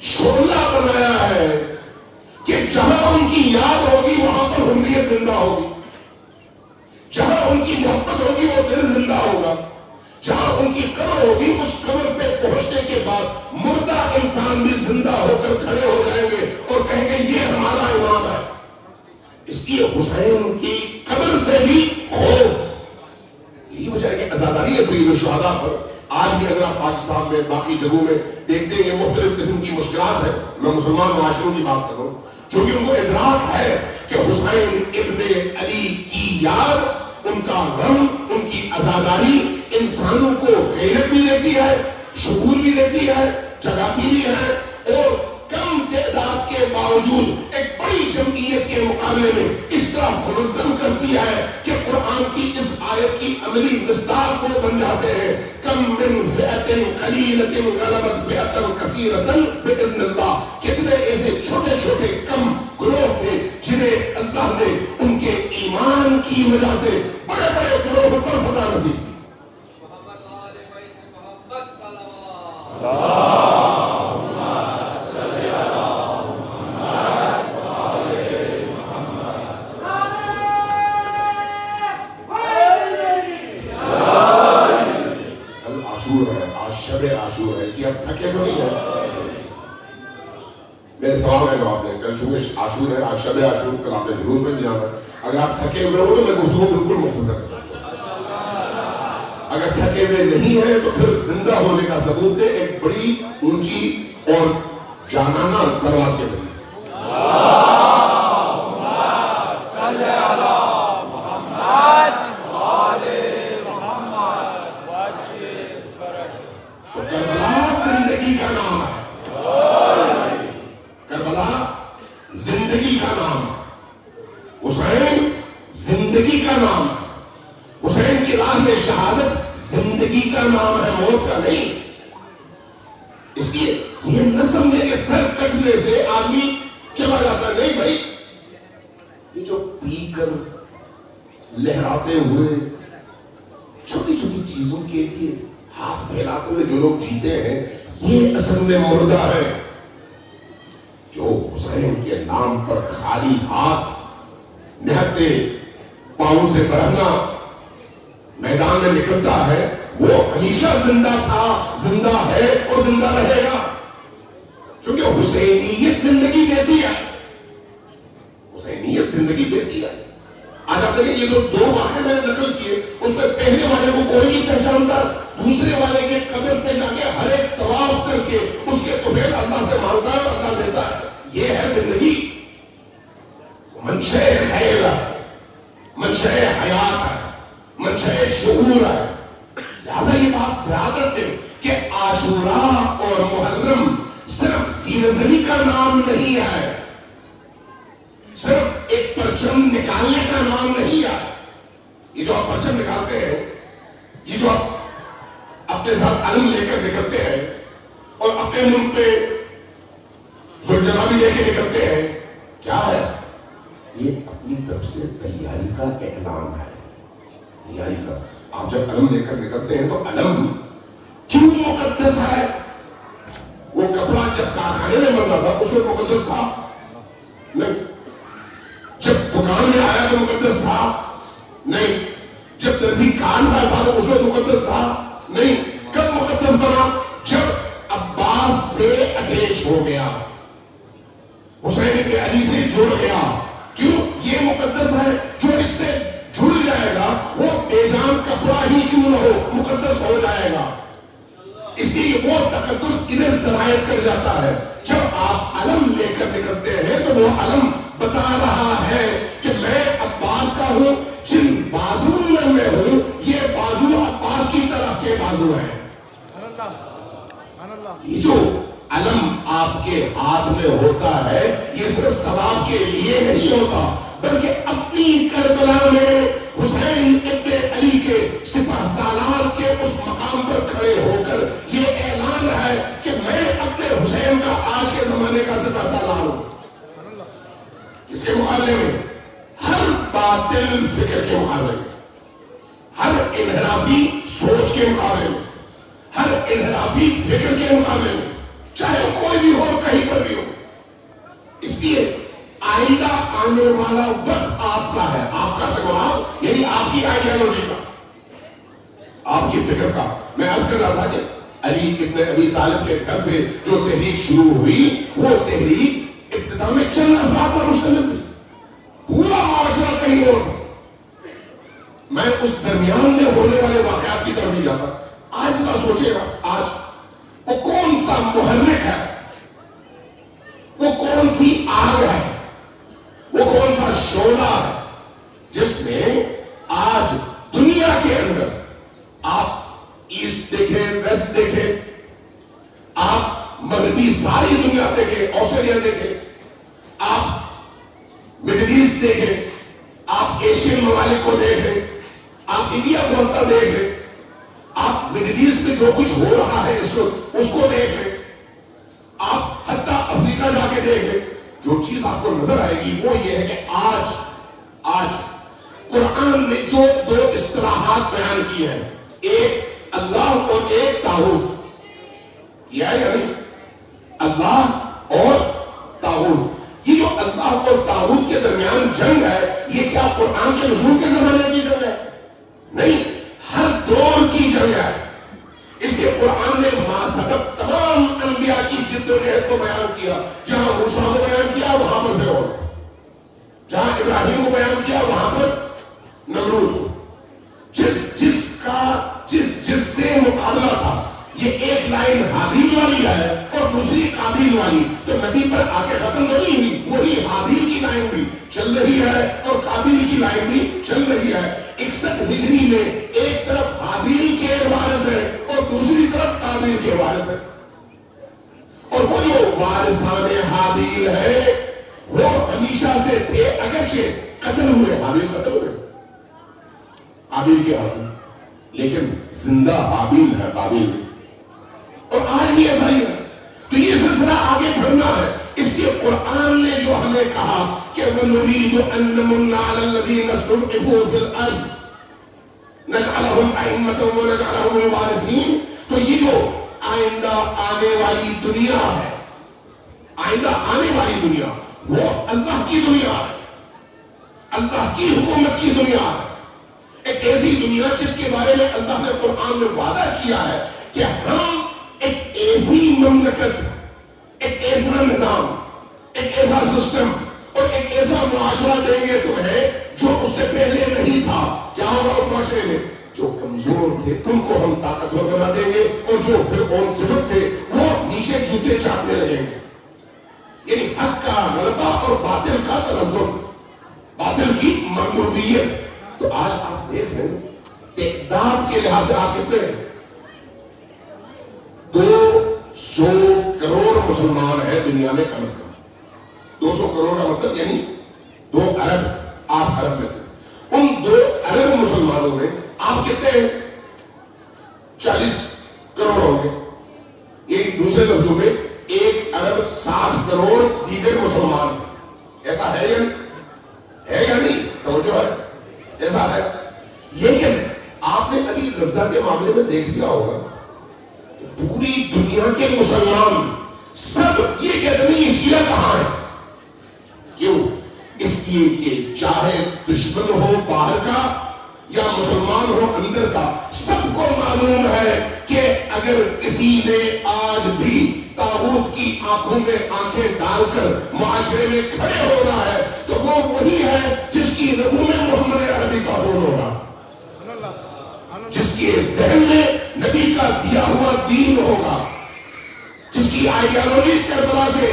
شعلہ بنایا ہے کہ جہاں ان کی یاد ہوگی وہاں پر حریت زندہ ہوگی، جہاں ان کی محبت ہوگی وہ دل زندہ ہوگا، جہاں ان کی قبر ہوگی اس قبر پہ پہنچنے کے بعد مردہ انسان بھی زندہ ہو کر کھڑے ہو جائیں گے اور کہیں گے یہ ہمارا امام ہے۔ اس لیے حسین کی قبر سے بھی خوف، یہی وجہ ہے کہ عزاداری ہے سید الشہداء پر۔ آج بھی اگر آپ پاکستان میں باقی جگہوں میں دیکھتے ہیں یہ مختلف قسم کی مشکلات ہیں، میں مسلمان معاشروں کی بات کر رہا ہوں، چونکہ ان کو ادراک ہے کہ حسین ابن علی کی یاد، ان کا غم، ان کی عزاداری انسانوں کو غیرت بھی دیتی ہے، شعور بھی دیتی ہے، جگاتی بھی ہے، اور کم تعداد کے باوجود ایک بڑی جمعیت کے مقابلے میں اس طرح منظم کرتی ہے کہ قرآن کی اس آیت کی عملی مصداق وہ بن جاتے ہیں، کم من فئۃ قلیلۃ غلبت فئۃ کثیرۃ باذن اللہ۔ کتنے ایسے چھوٹے چھوٹے کم گروہ تھے جنہیں اللہ نے ان کے ایمان کی وجہ سے بڑے بڑے گروہ پر فتح نصیب کی۔ عاشور ہے، اسی اب تھکے تو نہیں ہے۔ میرے سوال ہے جواب دیں، کل چونکہ عاشور ہے، آج شب عاشور، کل آپ نے جلوس میں بھی جانا ہے، اگر آپ تھکے ہوئے ہو تو میں گفتگو بالکل مختصر کرتا ہوں، اگر تھکے ہوئے نہیں ہیں تو پھر زندہ ہونے کا ثبوت دے ایک بڑی اونچی اور جانانہ صلوات کے ذریعے سے۔ کربلا زندگی کا نام ہے، کربلا زندگی کا نام ہے، حسین زندگی کا نام ہے، حسین کی راہ میں شہادت زندگی کا نام ہے، موت کا نہیں۔ اس لیے یہ نہ سمجھے کہ سر کٹنے سے آدمی چلا جاتا، نہیں بھائی، یہ جو پی کر لہراتے ہوئے چھوٹی چھوٹی چیزوں کے لیے ہاتھ پھیلاتے ہوئے جو لوگ جیتے ہیں یہ اصل میں مردہ ہے۔ جو حسین کے نام پر خالی ہاتھ نہتے پاؤں سے بڑھنا میدان میں نکلتا ہے وہ ہمیشہ زندہ تھا، زندہ ہے اور زندہ رہے گا، کیونکہ حسینیت زندگی دیتی ہے، حسینیت زندگی دیتی ہے۔ آج آپ دیکھیں یہ جو دو واقعے میں نے نقل کیے اس میں پہلے والے کو کوئی نہیں پہچانتا، دوسرے والے کے قبر پہ جا کے ہر ایک طواف کر کے اس کے طفیل اللہ سے مانگتا ہے اور اللہ دیتا ہے۔ یہ ہے زندگی، منشأ خیر ہے، منشأ حیات ہے، منشأ شعور ہے۔ لہذا یہ بات یاد رکھیں کہ عاشوراء اور محرم صرف زیرزنی کا نام نہیں ہے، صرف ایک پرچم نکالنے کا نام نہیں ہے۔ یہ جو آپ پرچم نکالتے ہیں، یہ جو آپ اپنے ساتھ علم لے کر نکلتے ہیں اور اپنے ملک پہ ذوالجلال لے کے نکلتے ہیں، کیا ہے؟ یہ اپنی طرف سے تیاری کا اعلان ہے، تیاری کا۔ آپ جب علم لے کر نکلتے ہیں تو علم کیوں مقدس ہے؟ وہ کپڑا جب کارخانے میں بن رہا تھا اس میں مقدس تھا نہیں، جب دکان میں آیا تو مقدس تھا نہیں، جب درزی کان پہ تھا تو اس میں مقدس تھا نہیں۔ کب مقدس بنا؟ جب عباس سے اٹیچ ہو گیا، حسین ابن علی سے جڑ گیا۔ کیوں یہ مقدس ہے؟ جو اس سے جڑ جائے گا وہ بے جان کپڑا ہی کیوں نہ ہو مقدس ہو جائے گا۔ اس لیے وہ تقدس ادھر صلاحیت کر جاتا ہے۔ جب آپ علم لے کر نکلتے ہیں تو وہ علم بتا رہا ہے کہ میں عباس کا ہوں، جن بازو میں ہوں یہ بازو عباس کی طرف کے بازو ہیں۔ یہ جو علم آپ کے ہاتھ میں ہوتا ہے یہ صرف ثواب کے لیے نہیں ہوتا، بلکہ اپنی کربلا میں حسین ابن علی کے سپہ سالار کے اس مقام پر کھڑے ہو کر یہ اعلان ہے کہ میں اپنے حسین کا آج کے زمانے کا سپہ سالار ہوں۔ اختلافی فکر کے مقابلے میں چاہے کوئی بھی ہو کہیں پر بھی ہو. اس لیے آئندہ آنے والا وقت آپ کا ہے, آپ کا سوال یعنی آپ کی آئیڈیالوجی کا, آپ کی فکر کا. میں عرض کر رہا تھا کہ علی ابن ابی طالب کے گھر سے جو تحریک شروع ہوئی وہ تحریک ابتدا میں چند افراد پر مشتمل تھی, پورا معاشرہ کہیں اور تھا. میں اس درمیان میں ہونے والے واقعات کی طرف نہیں جاتا. آج ذرا سوچے گا, آج وہ کون سا محرک ہے, وہ کون سی آگ ہے, وہ کون سا شعلہ ہے جس نے آج دنیا کے اندر, آپ ایسٹ دیکھیں, ویسٹ دیکھیں, آپ مغربی ساری دنیا دیکھیں, آسٹریلیا دیکھیں, آپ مڈل ایسٹ دیکھیں, آپ ایشین ممالک کو دیکھیں, آپ انڈیا کو دیکھ لیں, آپ مڈل ایسٹ میں جو کچھ ہو رہا ہے اس وقت اس کو دیکھ لیں, آپ حتیٰ افریقہ جا کے دیکھ لیں. جو چیز آپ کو نظر آئے گی وہ یہ ہے کہ آج قرآن نے جو دو اصطلاحات بیان کی ہیں, ایک اللہ اور ایک طاغوت, کیا ہے یا نہیں؟ اللہ اور طاغوت. یہ جو اللہ اور طاغوت کے درمیان جنگ ہے, یہ کیا قرآن کے نزول کے زمانے کی جنگ ہے؟ نہیں, ہر دور کی جنگ ہے. اس لیے قرآن نے ما سبق تمام انبیاء کی جد و جہد کو بیان کیا. جہاں موسیٰ کو بیان کیا وہاں پر فرعون, جہاں ابراہیم کو بیان کیا وہاں پر نمرود. جس سے مقابلہ تھا, یہ ایک لائن حابیل والی ہے اور دوسری قابیل والی, تو نبی پر آ کے ختم تو نہیں ہوئی, وہی حابیل کی لائن بھی چل رہی ہے اور قابیل کی لائن بھی چل رہی ہے. 61 ہجری میں ایک طرف حابیل کے وارث ہے اور دوسری طرف قابیل کے وارث ہے, اور وہ جو وارثان حابیل ہے وہ ہمیشہ سے تھے, اگرچہ قتل ہوئے, حابیل قتل ہوئے, قابیل کے حابیل, لیکن زندہ حابیل ہے قابیل. اور آج بھی ایسا ہی ہے. تو یہ سلسلہ آگے بڑھنا ہے. اس لیے قرآن نے جو ہمیں کہا کہ وَنُرِيدُ أَن نَّمُنَّ عَلَى الَّذِينَ اسْتُضْعِفُوا فِي الْأَرْضِ نَجْعَلَهُمْ أَئِمَّةً وَنَجْعَلَهُمُ الْوَارِثِينَ. تو یہ جو آئندہ آنے والی دنیا ہے, آئندہ آنے والی دنیا وہ اللہ کی دنیا ہے, اللہ کی حکومت کی دنیا ہے. ایک ایسی دنیا جس کے بارے میں اللہ نے قرآن میں وعدہ کیا ہے کہ ہم ایک ایسی مملکت, ایک ایسا نظام, ایک ایسا سسٹم اور ایک ایسا معاشرہ دیں گے تمہیں جو اس سے پہلے نہیں تھا. کیا ہوگا اس معاشرے میں؟ جو کمزور تھے ان کو ہم طاقتور بنا دیں گے, اور جو فرعون صفت تھے وہ نیچے جوتے چاٹنے لگیں گے. یعنی حق کا غلبہ اور باطل کا تنزل, باطل کی مغلوبیت. تو آج آپ دیکھ رہے ہیں اقدام کے لحاظ سے آپ کتنے ہیں؟ 200 کروڑ مسلمان ہیں دنیا میں کم از کم. 200 کروڑ کا مطلب یعنی 2 ارب, آپ ارب میں سے. ان 2 ارب مسلمانوں میں آپ کتنے ہیں؟ 40 کروڑ ہوں گے. یہ دوسرے لفظوں میں 1 ارب 60 کروڑ دیگر مسلمان ہیں. ایسا ہے یا نہیں؟ توجہ ہے, ایسا ہے. لیکن آپ نے ابھی غزہ کے معاملے میں دیکھ لیا ہوگا کہ پوری دنیا کے مسلمان سب یہ کہتے ہیں یہ شیعہ کہاں ہے. کیوں؟ اس لیے کہ چاہے دشمن ہو باہر کا یا مسلمان ہو اندر کا, سب کو معلوم ہے کہ اگر کسی نے آج بھی طاغوت کی آنکھوں میں آنکھیں ڈال کر معاشرے میں کھڑے ہو رہا ہے تو وہ وہی ہے جس کی رگوں میں محمد عربی کا خون ہوگا, جس کے ذہن میں نبی کا دیا ہوا دین ہوگا, جس کی آئیڈیالوجی کربلا سے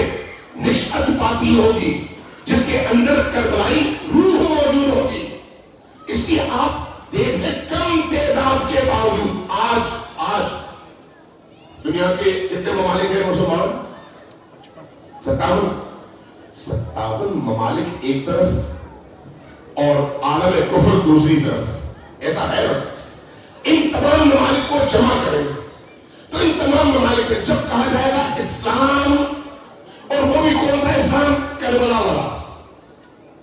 نشأت پاتی ہوگی, جس کے اندر کربلائی روح موجود ہوگی. اس لیے آپ دیکھیں کم تعداد کے باوجود آج دنیا کے کتنے ممالک ہیں مسلمان؟ 57 ممالک ایک طرف اور عالم کفر دوسری طرف. ایسا ہے نا؟ ان تمام ممالک کو جمع کریں تو ان تمام ممالک میں جب کہا جائے گا اسلام, اور وہ بھی کون سا اسلام؟ کربلا والا,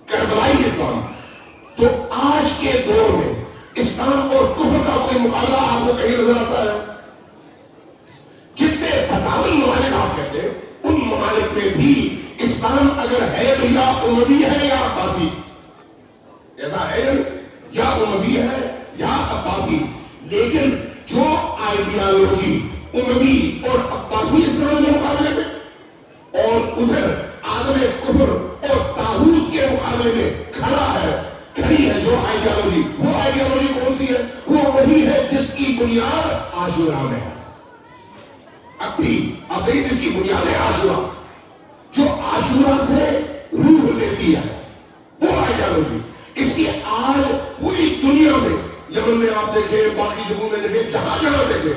کربلائی اسلام. تو آج کے دور میں اسلام اور کفر کا کوئی مقابلہ آپ کو کہیں نظر آتا ہے؟ میں ان ممالک میں بھی اسلام اگر ہے تو یا اموی ہے یا عباسی، ایسا ہے یا اموی ہے یا عباسی. لیکن جو آئیڈیالوجی اموی اور عباسی اسلام کے مقابلے میں اور ادھر عالم کفر اور طاغوت کے مقابلے میں کھڑی ہے جو آئیڈیالوجی، وہ آئیڈیالوجی کون سی ہے؟ وہ وہی ہے جس کی بنیاد عاشورہ میں ہے. اب بھی آپ دیکھیں جس کی بنیاد ہے عاشورہ، جو عاشورہ سے روح لیتی ہے وہ آئیڈیالوجی. اس کی آج پوری دنیا میں، یمن میں آپ دیکھیں، باقی جگہوں میں دیکھیں، جہاں جہاں دیکھیں،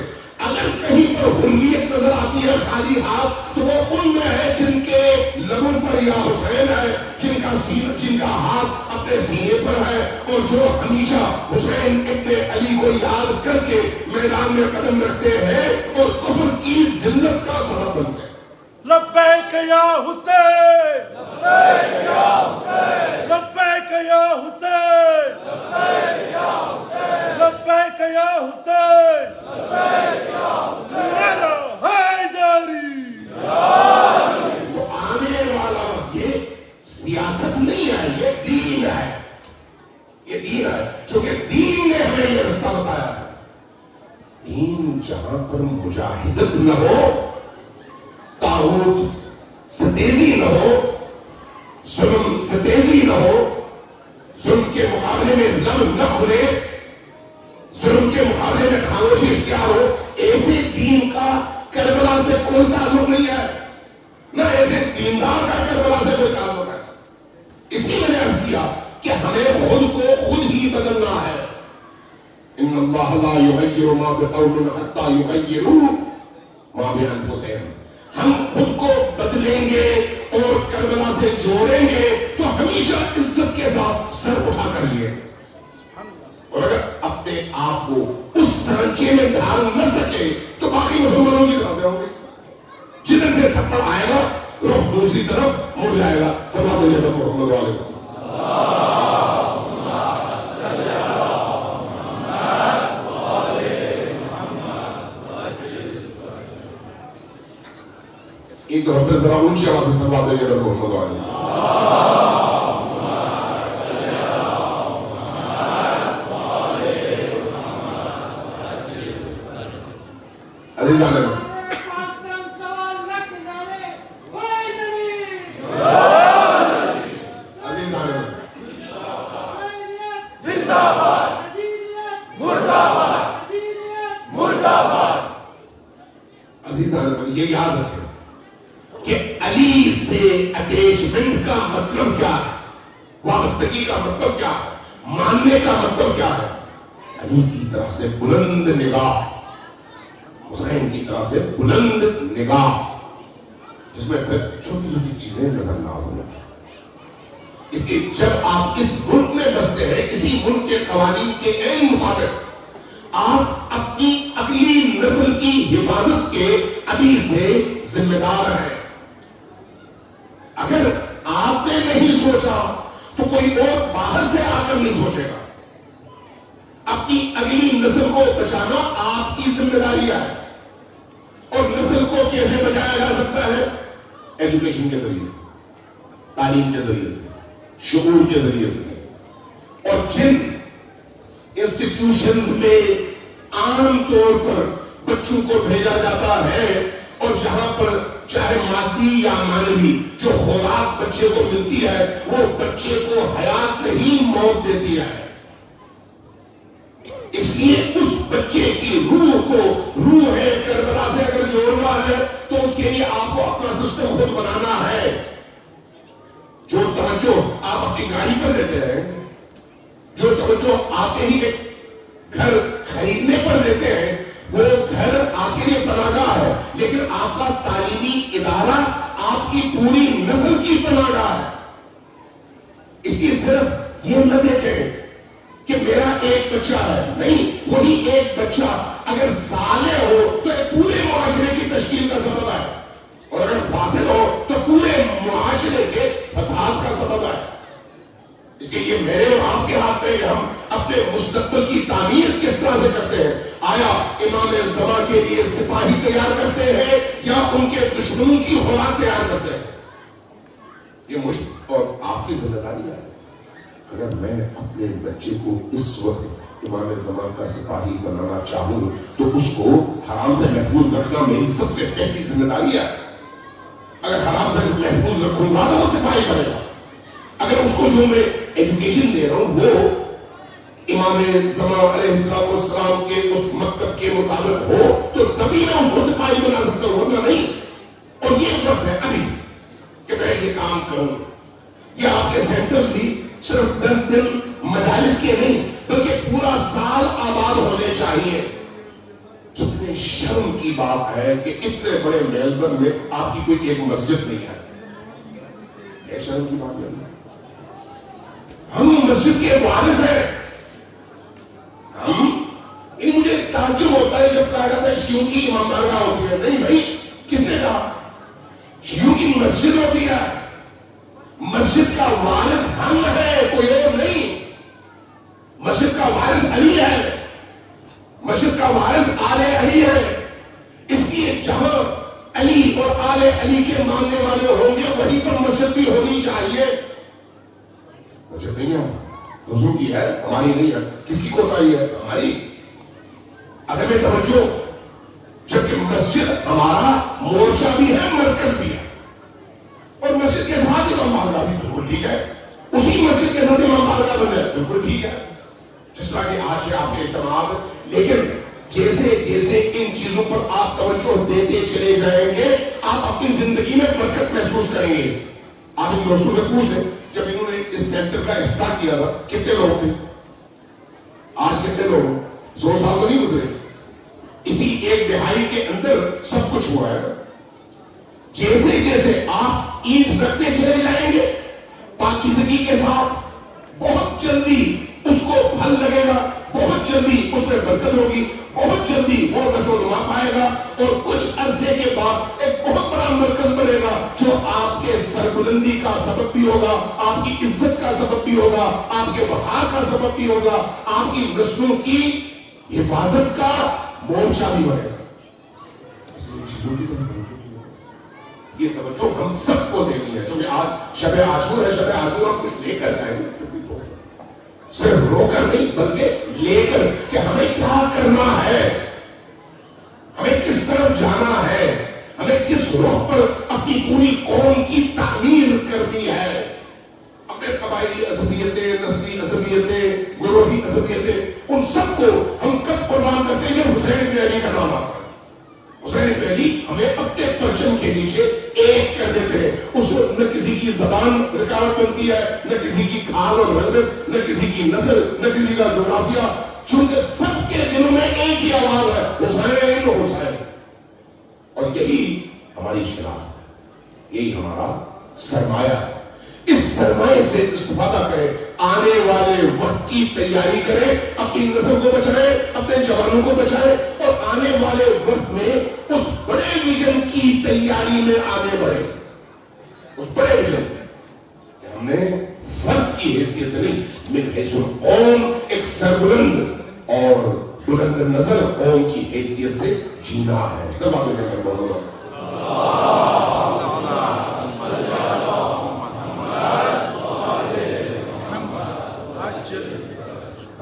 اگر کہیں پر حریت نظر آتی ہے خالی ہاتھ تو وہ ان میں ہے جن کے لبوں پر یا حسین ہے، جن کا ہاتھ اپنے سینے پر ہے اور جو ہمیشہ حسین ابن علی کو یاد کر کے میدان میں قدم رکھتے ہیں اور کفر کی ذلت کا سبب بنتے ہیں. لبیک یا حسین، لبیک یا حسین، لبیک یا حسین، لبیک یا حسین، لبیک یا حسین، لبیک یا حسین، میرا حیدری. تو آنے والا یہ سیاست نہیں ہے، یہ دین ہے، یہ دین ہے. چونکہ دین نے ہمیں یہ رستہ بتایا ہے. دین جہاں پر مجاہدت نہ ہو، طاغوت ستیزی نہ ہو، ظلم ستیزی نہ ہو، ظلم کے مقابلے میں لب نہ کھلے، ظلم کے مقابلے میں خاموشی اختیار ہو، ایسے دین کا کربلا سے کوئی تعلق نہیں ہے، نہ ایسے دیندار کا کربلا سے کوئی تعلق ہے. اس لیے میں نے عرض کیا کہ ہمیں خود کو خود ہی بدلنا ہے. ان اللہ لا یغیر ما بقوم حتی یغیروا ما بانفسہم. ہم خود کو بدلیں گے اور کربلا سے جوڑیں گے تو ہمیشہ عزت کے ساتھ سر اٹھا کر جیے. اور اگر اپنے آپ کو اس سرنچے میں ڈھال نہ سکے تو باقی مسلمانوں کی طرح سے ہوں گے. جدھر سے تھپڑ آئے گا رخ دوسری طرف مڑ جائے گا. صلوات علی محمد علیہ. ایک دفعہ ذرا اونچی آواز سے صلوات علی محمد علیہ. یہ یاد رکھیں کہ علی سے اٹیچمنٹ کا مطلب کیا ہے، وابستگی کا مطلب کیا ہے، ماننے کا مطلب کیا ہے. علی کی طرف سے بلند نگاہ، حسین کی طرف سے بلند نگاہ، جس میں پھر چھوٹی چھوٹی چیزیں نظر نہ ہوں. اس کے جب آپ اس ملک میں بستے ہیں، اسی ملک کے قوانین کے عین مطابق آپ اپنی اگلی نسل کی حفاظت کے ابھی سے ذمہ دار ہیں. اگر آپ نے نہیں سوچا تو کوئی اور باہر سے آ کر نہیں سوچے گا. اپنی اگلی نسل کو بچانا آپ کی ذمہ داری ہے. اور نسل کو کیسے بچایا جا سکتا ہے؟ ایجوکیشن کے ذریعے سے، تعلیم کے ذریعے سے، شعور کے ذریعے سے. اور جن انسٹیٹیوشنز میں عام طور پر بچوں کو بھیجا جاتا ہے اور جہاں پر چاہے مادی یا مانوی جو خوراک بچے کو ملتی ہے وہ بچے کو حیات نہیں موت دیتی ہے. اس لیے اس بچے کی روح ہے کربلا سے اگر جوڑنا ہے تو اس کے لیے آپ کو اپنا سسٹم خود بنانا ہے. جو توجہ آپ اپنی گاڑی پر دیتے ہیں، جو توجہ آتے ہی ایک گھر خریدنے پر دیتے ہیں، وہ گھر آپ کے لیے پناہگاہ ہے. لیکن آپ کا تعلیمی ادارہ آپ کی پوری نسل کی پناہگاہ ہے. اس کی صرف یہ نہ دیکھیں کہ میرا ایک بچہ ہے، نہیں، وہی ایک بچہ اگر صالح ہو تو یہ پورے معاشرے کی تشکیل کا سبب ہے، اور اگر فاسد ہو تو پورے معاشرے کے فساد کا سبب ہے. اس لیے یہ میرے اور آپ کے ہاتھ میں کہ ہم اپنے مستقبل کی تعمیر کس طرح سے کرتے ہیں. آیا امام زمان کے لیے سپاہی تیار کرتے کرتے ہیں یا ان کے دشمنوں کی خوراک تیار کرتے ہیں؟ یہ مشکل اور آپ کی ذمہ داری ہے. اگر میں اپنے بچے کو اس وقت امام زمان کا سپاہی بنانا چاہوں تو اس کو حرام سے محفوظ رکھنا میری سب سے پہلی ذمہ داری ہے. اگر حرام سے محفوظ رکھوں گا تو وہ سپاہی بنے گا. اگر اس کو جو میں ایجوکیشن دے رہا ہوں وہ امام زمان علیہ السلام کے اس مکتب کے مطابق ہو تو تبھی میں اس کو سپاہی بنا سکتا ہوں, ورنہ نہیں. اور یہ وقت ہے ابھی کہ میں یہ کام کروں. یہ آپ کے سینٹرز بھی صرف 10 دن مجالس کے نہیں بلکہ پورا سال آباد ہونے چاہیے. کتنے شرم کی بات ہے کہ اتنے بڑے میلبرن میں آپ کی کوئی ایک مسجد نہیں ہے. یہ شرم کی بات نہیں. ہم مسجد کے وارث ہیں. مجھے تعجب ہوتا ہے جب کہا جاتا ہے شیعوں کی امام بارگاہ ہوتی ہے. نہیں بھائی, کس نے کہا؟ شیعوں کی مسجد ہوتی ہے. مسجد کا وارث ہم ہے, کوئی اور نہیں. مسجد کا وارث علی ہے, مسجد کا وارث آل علی ہے. اس لیے جہاں علی اور آل علی کے ماننے والے ہوں گے وہیں پر مسجد بھی ہونی چاہیے. مسجد نہیں ہے, دوسروں کی ہے, ہماری نہیں ہے. کس کی کوتاہی ہے؟ ہماری. عدم توجہ. جبکہ مسجد ہمارا مورچہ بھی ہے, مرکز بھی ہے. اور مسجد کے ساتھ امام بارگاہ بھی بالکل ٹھیک ہے. اسی مسجد کے ساتھ امام بارگاہ بن ہے, بالکل ٹھیک ہے. جس طرح کہ آج کے آپ کے اجتماعات, لیکن جیسے جیسے ان چیزوں پر آپ توجہ دیتے چلے جائیں گے آپ اپنی زندگی میں برکت محسوس کریں گے. آپ ان دوستوں سے پوچھ لیں جب انہوں نے اس سینٹر کا افتتاح کیا تھا کتنے لوگ تھے؟ آج کتنے لوگ؟ 100 سال تو نہیں گزرے. اسی ایک دہائی کے اندر سب کچھ ہوا ہے. جیسے جیسے آپ عید رکھتے چلے جائیں گے پاکیزگی کے ساتھ, بہت جلدی اس کو پھل لگے گا, بہت جلدی اس میں برکت ہوگی, بہت جلدی وہ نشو و نما پائے گا اور کچھ عرصے کے بعد ایک بہت بڑا مرکز بنے گا جو آپ کے سربلندی کا سبب بھی ہوگا, آپ کی عزت کا سبب بھی ہوگا, آپ کے وقار کا سبب بھی ہوگا, آپ کی نسلوں کی حفاظت کا مورچہ بھی بنے گا. یہ توجہ ہم سب کو دینی ہے. چونکہ آج شب عاشور ہے, شب عاشور ہم کچھ لے کر جائیں گے, صرف رو کر نہیں بلکہ لے کر کہ ہمیں کیا کرنا ہے, ہمیں کس طرف جانا ہے, ہمیں کس رخ پر اپنی پوری قوم کی تعمیر کرنی ہے. اپنے قبائلی عصبیتیں, نسلی عصبیتیں, گروہی عصبیتیں, ان سب کو ہم کب قربان کرتے ہیں؟ حسین بن علی کا نام آتا ہے. حسین بن علی ہمیں اپنے پرچم کے نیچے ایک کر دیتے ہیں. اس وقت نہ کسی کی زبان رکاوٹ بنتی ہے, نہ کسی کی کھال اور رنگت, نہ کسی کی نسل, نہ کسی کا جغرافیہ, چونکہ سب کے دلوں میں ایک ہی آواز ہے, حسین حسین. اور یہی ہماری شناخت, یہی ہمارا سرمایہ. اس سرمایہ سے استفادہ کریں, آنے والے وقت کی تیاری کریں, اپنی نسل کو بچائیں, اپنے جوانوں کو بچائیں اور آنے والے وقت میں اس بڑے ویژن کی تیاری میں آگے بڑھیں. اس بڑے ویژن کہ ہم نے فرد کی حیثیت سے نہیں, من حیث القوم ایک سربلند اور بلند نظر قوم کی حیثیت سے جینا ہے. سب آگے کر بولو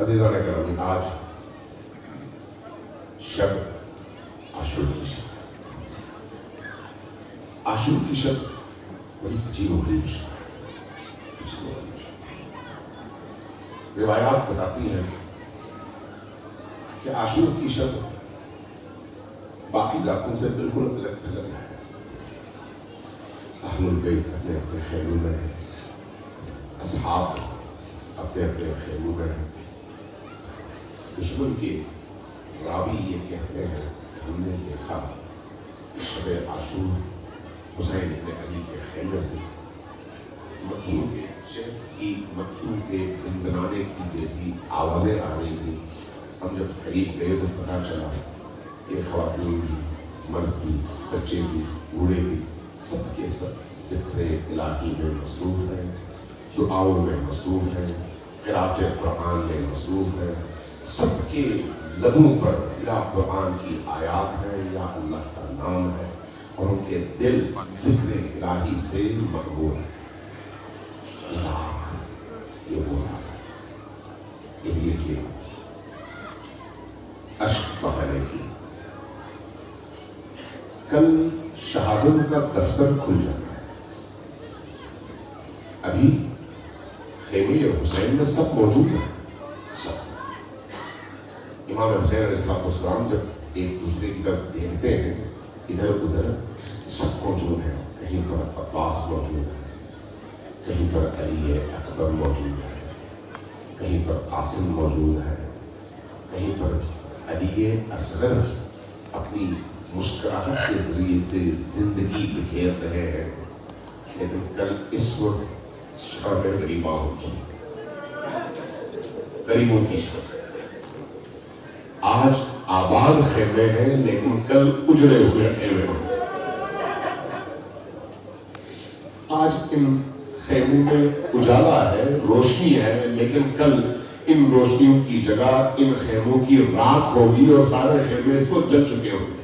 عزیزان کرام. آج شب عاشور کی شب, عاشور کی شب بڑی عجیب و غریب شب. روایات بتاتی ہیں کہ عاشور کی شب باقی علاقوں سے بالکل الگ تھلگ ہے. اہل البیت اپنے اپنے خیموں میں ہیں, اصحاب اپنے اپنے خیموں میں ہیں. دشمن کے راوی یہ کہتے ہیں ہم نے دیکھا شب عاشور حسین بن علی کے خیمے سے مکھیوں کے شہد کی, مکھیوں کے گنگنانے کی جیسی آوازیں آ رہی تھی. ہم جب قریب گئے تو پتہ چلا کہ خواتین بھی, مرد بھی, بچے بھی, بوڑھے بھی, سب کے سب ذکر الہی میں مصروف ہیں, دعاؤں میں مصروف ہیں, قرأت قرآن میں مصروف ہیں. سب کے لبوں پر یا قرآن کی آیات ہیں یا اللہ کا نام ہے، اور ان کے دل ذکر الہی سے مقبول ہے۔ یہ وہ رات یہ لیے کہ اشک بہانے کی کل شہادت کا دفتر کھل جاتا ہے۔ ابھی خیمے حسین میں سب موجود ہیں، سب۔ امام حسین علیہ السلام جب ایک دوسرے کی طرف دیکھتے ہیں، ادھر ادھر سب موجود ہیں۔ کہیں پر عباس موجود ہے، کہیں پر علی اکبر موجود ہے، کہیں پر قاسم موجود ہے، کہیں پر علی اصغر اپنی مسکراہٹ کے ذریعے سے زندگی بکھیر رہے ہیں۔ لیکن کل اس وقت شام غریبوں کی شام، آج آباد خیمے ہیں لیکن کل اجڑے ہوئے خیمے ہیں۔ آج ان خیموں میں اجالا ہے، روشنی ہے، لیکن کل ان روشنیوں کی جگہ ان خیموں کی راکھ ہوگی اور سارے خیمے اس کو جل چکے ہوں گے۔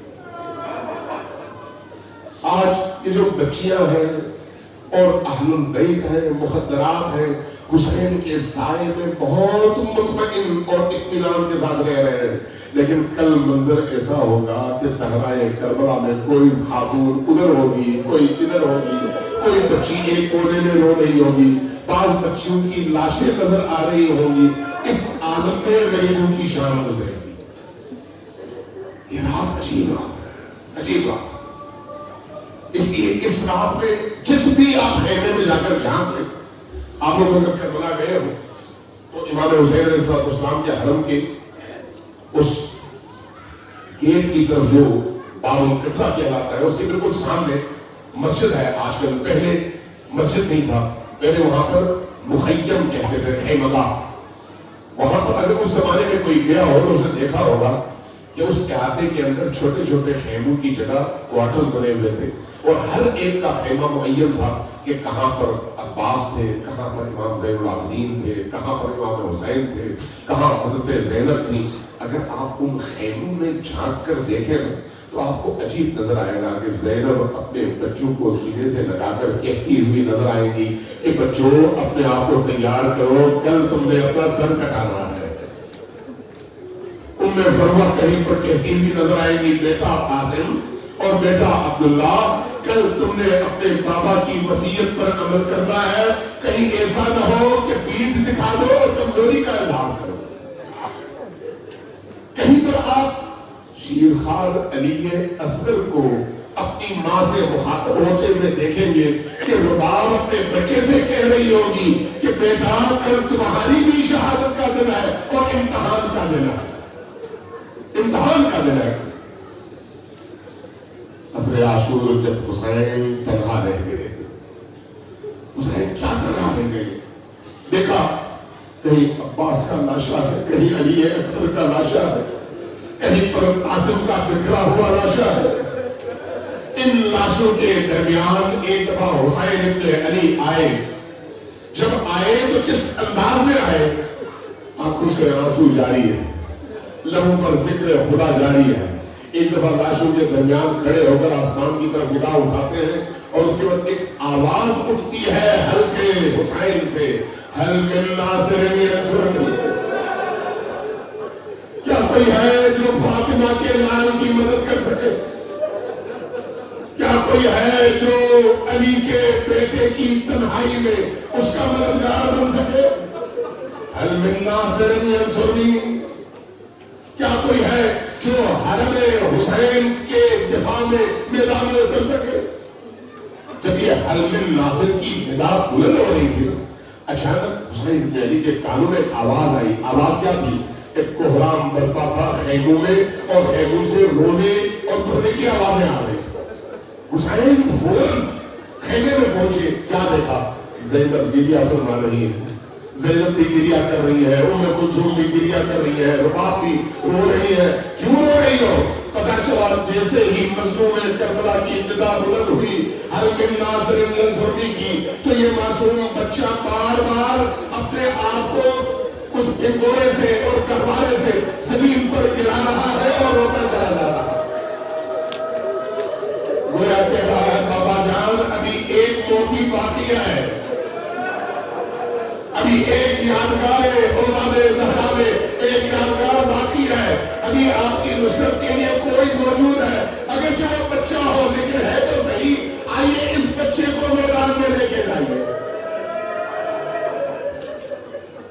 آج یہ جو بچیاں ہیں اور اہل البیت ہیں، مخدرات ہیں، حسین کے سائے میں بہت مطمئن اور اطمینان کے ساتھ رہ رہے ہیں، لیکن کل منظر ایسا ہوگا کہ صحرائے کربلا میں کوئی خاتون ادھر ہوگی، کوئی ادھر ہوگی، کوئی بچی ایک کونے میں رو رہی ہوگی، بعض بچیوں کی لاشیں نظر آ رہی ہوں گی۔ اس عالم میں غریبوں کی شان گزرے گی۔ یہ رات عجیب رات ہے، عجیب رات۔ اس لیے اس رات میں جس بھی آپ خیمے میں جا کر جھانک لیں، آپ لوگ اگر کربلا گئے ہو تو امام حسین علیہ السلام کے حرم کے اس گیٹ کی طرف جو باب القبلہ کہلاتا ہے، اس کے بالکل سامنے مسجد ہے۔ آج کل پہلے مسجد نہیں تھا، پہلے وہاں پر مخیم کہتے تھے، خیمگاہ۔ وہاں پر اگر اس زمانے میں کوئی گیا ہو تو اس نے دیکھا ہوگا کہ اس احاطے کے اندر چھوٹے چھوٹے خیموں کی جگہ کوارٹرز بنے ہوئے تھے، اور ہر ایک کا خیمہ معین تھا کہ کہاں پر عباس تھے، کہاں پر امام زین العابدین تھے، کہاں پر امام حسین تھے، کہاں حضرت زینب تھی۔ اگر آپ ان خیموں میں جھانک کر دیکھیں تو آپ کو عجیب نظر آئے گا کہ زینب اپنے بچوں کو سینے سے لگا کر کہتی ہوئی نظر آئے گی کہ بچوں اپنے آپ کو تیار کرو، کل تم نے اپنا سر کٹانا ہے۔ ام فروہ کہیں پر کہتی ہوئی نظر آئے گی، بیٹا قاسم اور بیٹا عبداللہ، کل تم نے اپنے بابا کی وصیت پر عمل کرنا ہے، کہیں ایسا نہ ہو کہ پیٹھ دکھا دو اور کمزوری کا اظہار کرو۔ کہیں پر آپ شیرخوار علی اصغر کو اپنی ماں سے مخاطب ہوتے ہوئے دیکھیں گے کہ رباب اپنے بچے سے کہہ رہی ہوگی کہ بیٹا کل تمہاری بھی شہادت کا دن ہے اور امتحان کا دن ہے، امتحان کا دن ہے۔ عصر عاشور جب حسین تنہا رہ گئے، حسین کیا تنہا رہ گئے، دیکھا کہیں عباس کا لاشا ہے، کہیں علی اکبر کا لاشا ہے، کہیں پر قاسم کا بکھرا ہوا لاشا ہے۔ ان لاشوں کے درمیان ایک دفعہ حسین ابن علی آئے۔ جب آئے تو کس انداز میں آئے؟ آنکھوں سے آنسو جاری ہے، لبوں پر ذکر خدا جاری ہے۔ ایک دفعہ لاشوں کے درمیان کھڑے ہو کر آسمان کی طرف نگاہ اٹھاتے ہیں، اور اس کے بعد ایک آواز اٹھتی ہے حلقے حسین سے، حل من ناصر ینصرنی، کیا کوئی ہے جو فاطمہ کے لال کی مدد کر سکے؟ کیا کوئی ہے جو علی کے بیٹے کی تنہائی میں اس کا مددگار بن سکے؟ حل من ناصر ینصرنی، کیا کوئی ہے جو حرم حسین کے دفاع میں میدان میں اتر سکے؟ جب یہ حل من ناصر کی ندا بلند ہو رہی تھی، اچانک حسین بن علی کے کانوں میں آواز آئی۔ آواز کیا تھی؟ ایک کوہرام برپا تھا خیموں میں، اور خیموں سے رونے اور دھونے کی آوازیں آ رہی تھی۔ حسین فوراً خیمے میں پہنچے، کیا دیکھا؟ زینب گریہ فرما رہی ہے، زینب بھی گریہ کر رہی ہے، ام کلثوم بھی گریہ کر رہی ہے، رباب بھی رو رہی ہے۔ کیوں رو رہی ہو؟ پتا چلا جیسے ہی مظلوم کربلا کی ابتدا بلند ہوئی، حل من ناصر ینصرنی کی، تو یہ معصوم بچہ بار بار اپنے آپ کو اس اس ڈھنگورے سے اور گہوارے سے زمین پر گرا رہا ہے اور روتا چلا جا رہا ہے. گویا کہہ رہا ہے بابا جان ابھی ایک موتی باقی ہے, ابھی ایک یادگار اولاد زہرا میں ایک یادگار باقی ہے, ابھی آپ کی نصرت کے لیے کوئی موجود ہے. اگرچہ وہ بچہ ہو لیکن ہے تو صحیح, آئیے اس بچے کو میدان میں لے کے جائیے.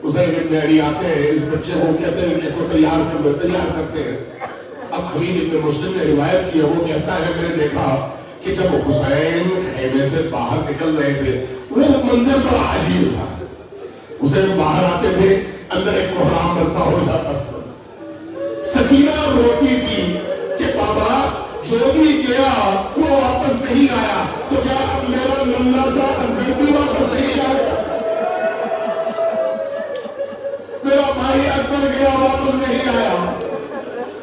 حسین ابن علی آتے ہیں, اس بچے کو کہتے ہیں کہ اس کو تیار کرتے ہیں. اب حمید ابن مسلم نے روایت کی, وہ کہتا ہے میں نے دیکھا کہ جب حسین خیمے سے باہر نکل رہے تھے وہ منظر بڑا عجیب تھا. حسین باہر آتے تھے, اندر ایک کوہرام برپا ہو جاتا تھا. سکینہ روتی تھی کہ بابا جو بھی گیا وہ واپس نہیں آیا, تو کیا اب میرا ننھا سا اصغر بھی واپس نہیں آیا؟ میرا بھائی اکبر گیا واپس نہیں آیا,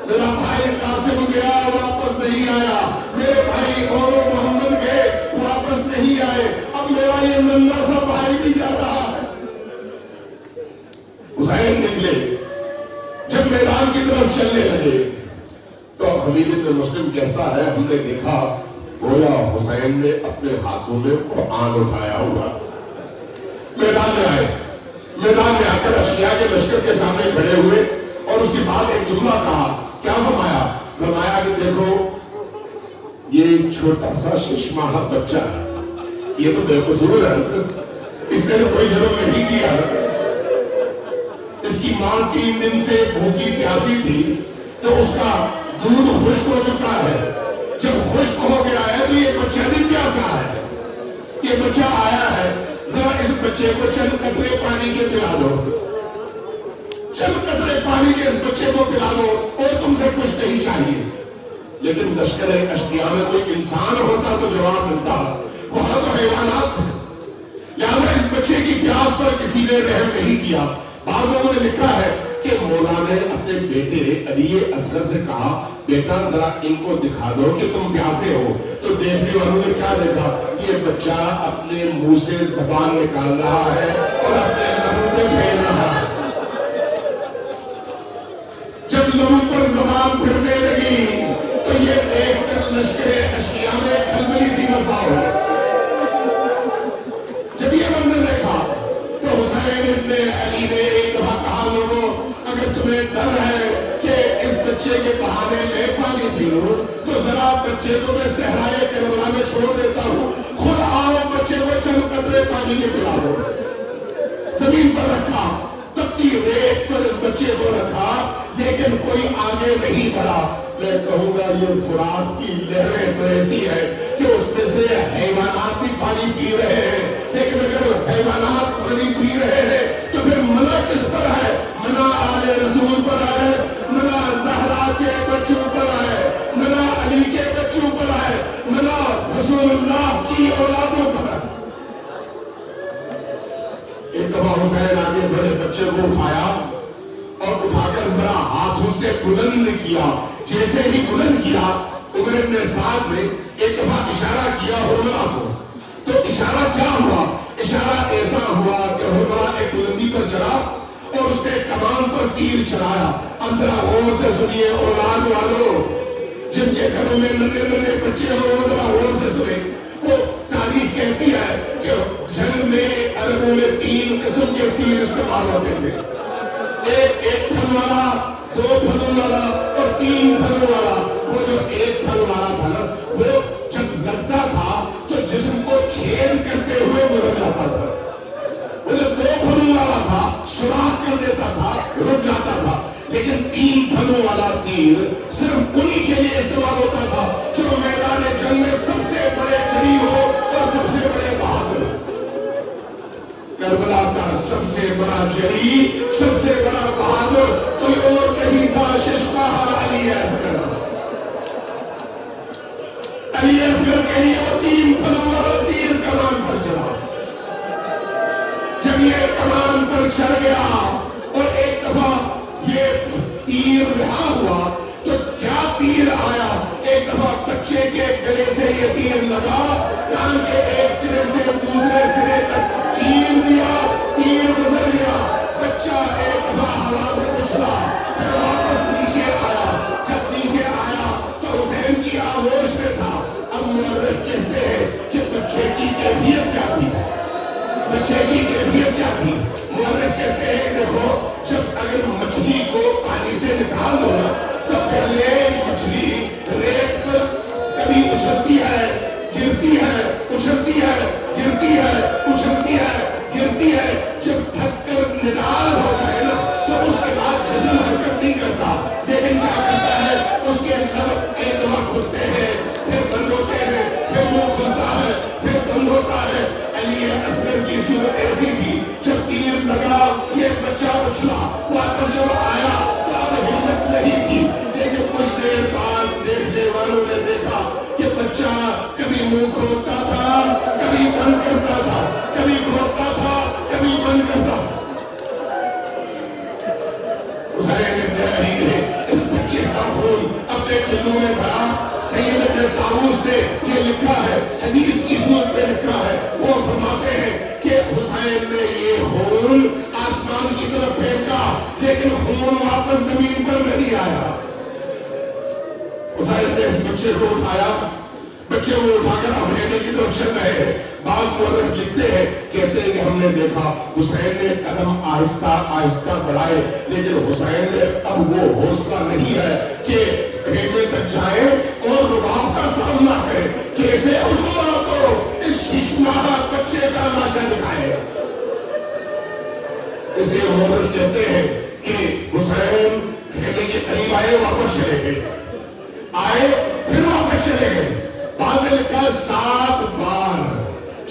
میرا بھائی قاسم گیا واپس نہیں آیا, میرے بھائی اور محمد گئے واپس نہیں آئے, اب میرا یہ ننھا سا بھائی بھی جا رہا ہے. حسین نکلے, جب میدان کی طرف چلنے لگے تو حمید بن مسلم کہتا ہے ہم نے دیکھا گویا حسین نے اپنے ہاتھوں میں قرآن اٹھایا ہوا. میدان میں آئے, میدان میں آ کر اشیاء کے لشکر کے سامنے کھڑے ہوئے اور اس کے بعد ایک جملہ کہا. کیا فرمایا؟ فرمایا کہ دیکھو یہ چھوٹا سا 6 ماہ بچہ ہے, یہ تو بے قصور ہے, اس نے کوئی جرم نہیں کیا. اس کی ماں 3 دن سے بھوکی پیاسی تھی تو اس کا دودھ خشک ہو چکا ہے. جب خشک ہو گیا ہے تو یہ بچہ بھی پیاسا ہے. یہ بچہ آیا ہے, ذرا اس بچے کو چند قطرے پانی کے پلا دو, چند قطرے پانی کے اس بچے کو پلا دو, اور تم سے کچھ نہیں چاہیے. لیکن لشکر اشقیاء میں کوئی انسان ہوتا تو جواب ملتا, وہاں تو حیوانات, لہذا اس بچے کی پیاس پر کسی نے رحم نہیں کیا. بعض لوگوں نے لکھا ہے کہ مولا نے اپنے بیٹے علی اصغر سے کہا بیٹا ذرا ان کو دکھا دو کہ تم پیاسے ہو. تو دیکھنے والوں نے کیا دیکھا, یہ بچہ اپنے منہ سے زبان نکال رہا ہے اور اپنے لبوں پہ پھیر رہا ہے. جب لبوں پر زبان پھرنے لگی تو یہ دیکھ کر لشکر اشقیاء میں کھلبلی سی برپا ہو. جب یہ منظر دیکھا تو حسین ابن علی نے ایک دفعہ کہا لوگوں اگر تمہیں ڈر ہے کہ اس بچے کے بہانے میں پانی پی لوں تو ذرا بچے کو میں صحرائے کربلا میں چھوڑ دیتا ہوں, خود آؤ بچے کو چند قطرے پانی کے پلا دو. زمین پر رکھا, تپتی ریت پر اس بچے کو رکھا, لیکن کوئی آگے نہیں بڑھا. میں کہوں گا یہ فرات کی لہریں تو ایسی ہے کہ اس میں سے حیوانات بھی پانی پی رہے ہیں, لیکن اگر حیوانات پانی پی رہے ہیں تو پھر منع کس پر ہے؟ منع آل رسول پر ہے, منع زہرا کے بچوں پر ہے, منع علی کے بچوں پر ہے, منع رسول اللہ کی اولادوں پر ہے. ایک دفعہ حسین آگے بڑے بچے کو اٹھایا اور اٹھا کر ذرا ہاتھوں سے بلند کیا. جیسے ہی بلند کیا عمر بن سعد نے ایک دفعہ اشارہ کیا حرملہ کو, تو اشارہ کیا ہوا؟ اشارہ ایسا ہوا کہ حرملہ ایک بلندی پر چڑھا اور اس نے کمان پر تیر چلایا. اب ذرا غور سے سنیے اولاد والوں, جن کے گھروں میں ننھے ننھے بچے ہو وہ ذرا غور سے سنیں. وہ تاریخ کہتی ہے کہ جنگ میں عربوں میں 3 قسم کے تیر استعمال ہوتے تھے, ایک پھن والا, 2 پھنوں والا اور 3 پھنوں والا. وہ جو 1 پھن والا تھا نا وہ جب لگتا تھا تو جسم کو چھید کرتے ہوئے گزر جاتا تھا. وہ جو 2 پھنوں والا تھا سوراخ کر دیتا تھا, رک جاتا تھا. لیکن 3 پھنوں والا تیر صرف انہی کے لیے استعمال ہوتا تھا جو میدان جنگ میں سب سے بڑے جری ہو اور سب سے بڑے بہادر. کربلا کا سب سے بڑا جری, سب سے بڑا بہادر کوئی اور نہیں تھا, ششماہ علی اصغر. علی اصغر کے لیے وہ 3 پھنوں والا تیر کمان پر چلا. جب یہ کمان پر چڑھ گیا اور ایک دفعہ یہ تیر رہا ہوا تو کیا تیر آیا, ایک دفعہ بچے کے گلے سے یہ تیر لگا, کان کے ایک سرے سے دوسرے سرے تک چیر دیا, تیر گزر گیا. بچہ ایک دفعہ بچے کی کیفیت کیا تھی؟ مورخ کہتے ہیں دیکھو جب اگر مچھلی کو پانی سے نکال دو نا تو پہلے مچھلی ریت پر کبھی اچھلتی ہے گرتی ہے اچھلتی ہے گرتی ہے اچھلتی ہے گرتی ہے جب تھک کر نڈال ہو جائے نا تو اس کے بعد جسم حرکت نہیں کرتا لیکن کیا کرتا ہے اس کے اندر ایک دفعہ کھلتے ہیں پھر بند ہوتے ہیں پھر وہ کھلتا ہے پھر بند ہوتا ہے علی اصغر کی صورت ایسی تھی جب تیر لگا یہ بچہ اچھلا واپس جب آیا تو اب ہمت نہیں تھی لیکن کچھ دیر بعد دیکھنے والوں نے دیکھا کہ بچہ کبھی منہ کھولتا تھا کبھی بند کرتا تھا کبھی کھولتا تھا کبھی بند کرتا تھا حسین ابن علی نے اس بچے کا خون اپنے چلوں میں بھرا سید ابن طاووس نے یہ لکھا ہے حدیث کی صورت میں لکھا ہے وہ فرماتے ہیں کہ حسین نے یہ خون آسمان کی طرف پھینکا لیکن خون واپس زمین پر نہیں آیا حسین نے اس بچے کو اٹھایا بچے کو اٹھا کر ابھینے کی طرف چل رہے ہیں بعض مورخ لکھتے ہیں کہتے ہیں کہ ہم نے دیکھا حسین نے قدم آہستہ آہستہ بڑھائے لیکن حسین نے اب وہ حوصلہ نہیں ہے کہ خیمے تک جائے اور رباب کا سامنا کرے کیسے اس ماں کو اس ششماہ بچے کا لاشا دکھائے اس لیے مورخ کہتے ہیں کہ حسین خیمے کے قریب آئے واپس چلے گئے آئے پھر واپس چلے گئے بعد میں لکھا 7 بار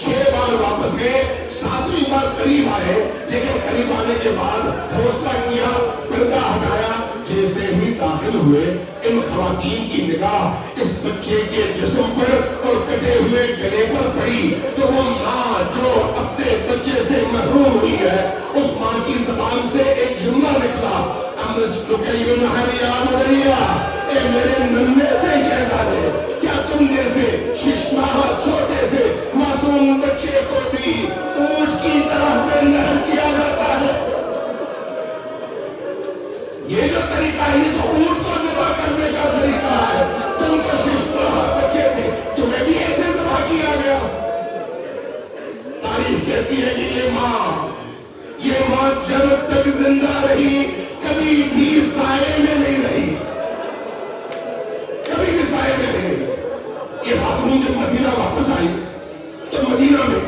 6 بار واپس گئے 7ویں بار قریب آئے لیکن قریب آنے کے بعد حوصلہ کیا پردہ ہٹایا جیسے ہی داخل ہوئے ان خواتین کی نگاہ اس بچے کے جسم پر اور کٹے ہوئے گلے پر پڑی تو وہ ماں جو اپنے بچے سے محروم ہوئی ہے اس ماں کی زبان سے ایک جملہ نکلا اے میرے ننھے سے شہزادے کیا تم جیسے ششماہ چھوٹے سے معصوم بچے کو بھی اونٹ کی طرح سے نہر کیا جاتا ہے یہ جو طریقہ ہے یہ تو اونٹ کو ذبح کرنے کا طریقہ ہے تم تو ششماہ بچے تھے تمہیں بھی ایسے ذبح کیا گیا تاریخ کہتی ہے کہ یہ ماں جب تک زندہ رہی کبھی بھی سائے میں نہیں رہی کبھی بھی سائے میں نہیں رہی یہ خاتون جب مدینہ واپس آئی تو مدینہ میں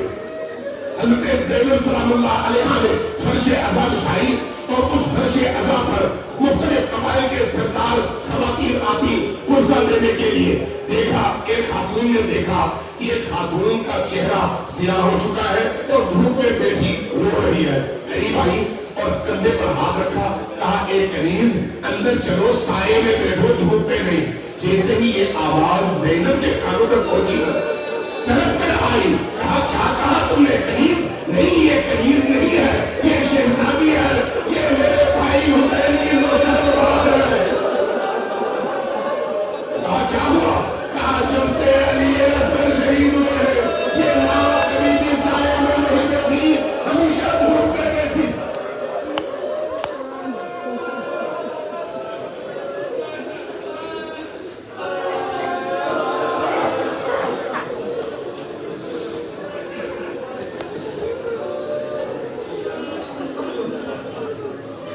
حضرت زینب سلام اللہ علیہ نے فرش عزا بچھائی اور اس فرش عزا پر مختلف قبائل کے سردار خواتین آتی قرصہ دینے کے لیے دیکھا ایک خاتون نے دیکھا کہ ایک خاتون کا چہرہ سیاہ ہو چکا ہے اور دھوپ میں بیٹھی رو رہی ہے قریب آئی اور کندھے پر ہاتھ رکھا کہا اے کنیز اندر چلو سائے میں بیٹھو دھوپ میں نہیں جیسے ہی یہ آواز زینب کے کانوں تک پہنچی طرف کر آئی کہا کیا کہا تم نے کنیز نہیں یہ کنیز نہیں ہے یہ شہزادی ہے یہ میرے بھائی حسین کی نوجوان بات ہے کہا کیا ہوا کہا جب سے علی اصغر شہید ہوئے ہیں یہ ماں کبھی بھی سائے میں نہیں بیٹھی ہمیشہ دھوپ میں بیٹھی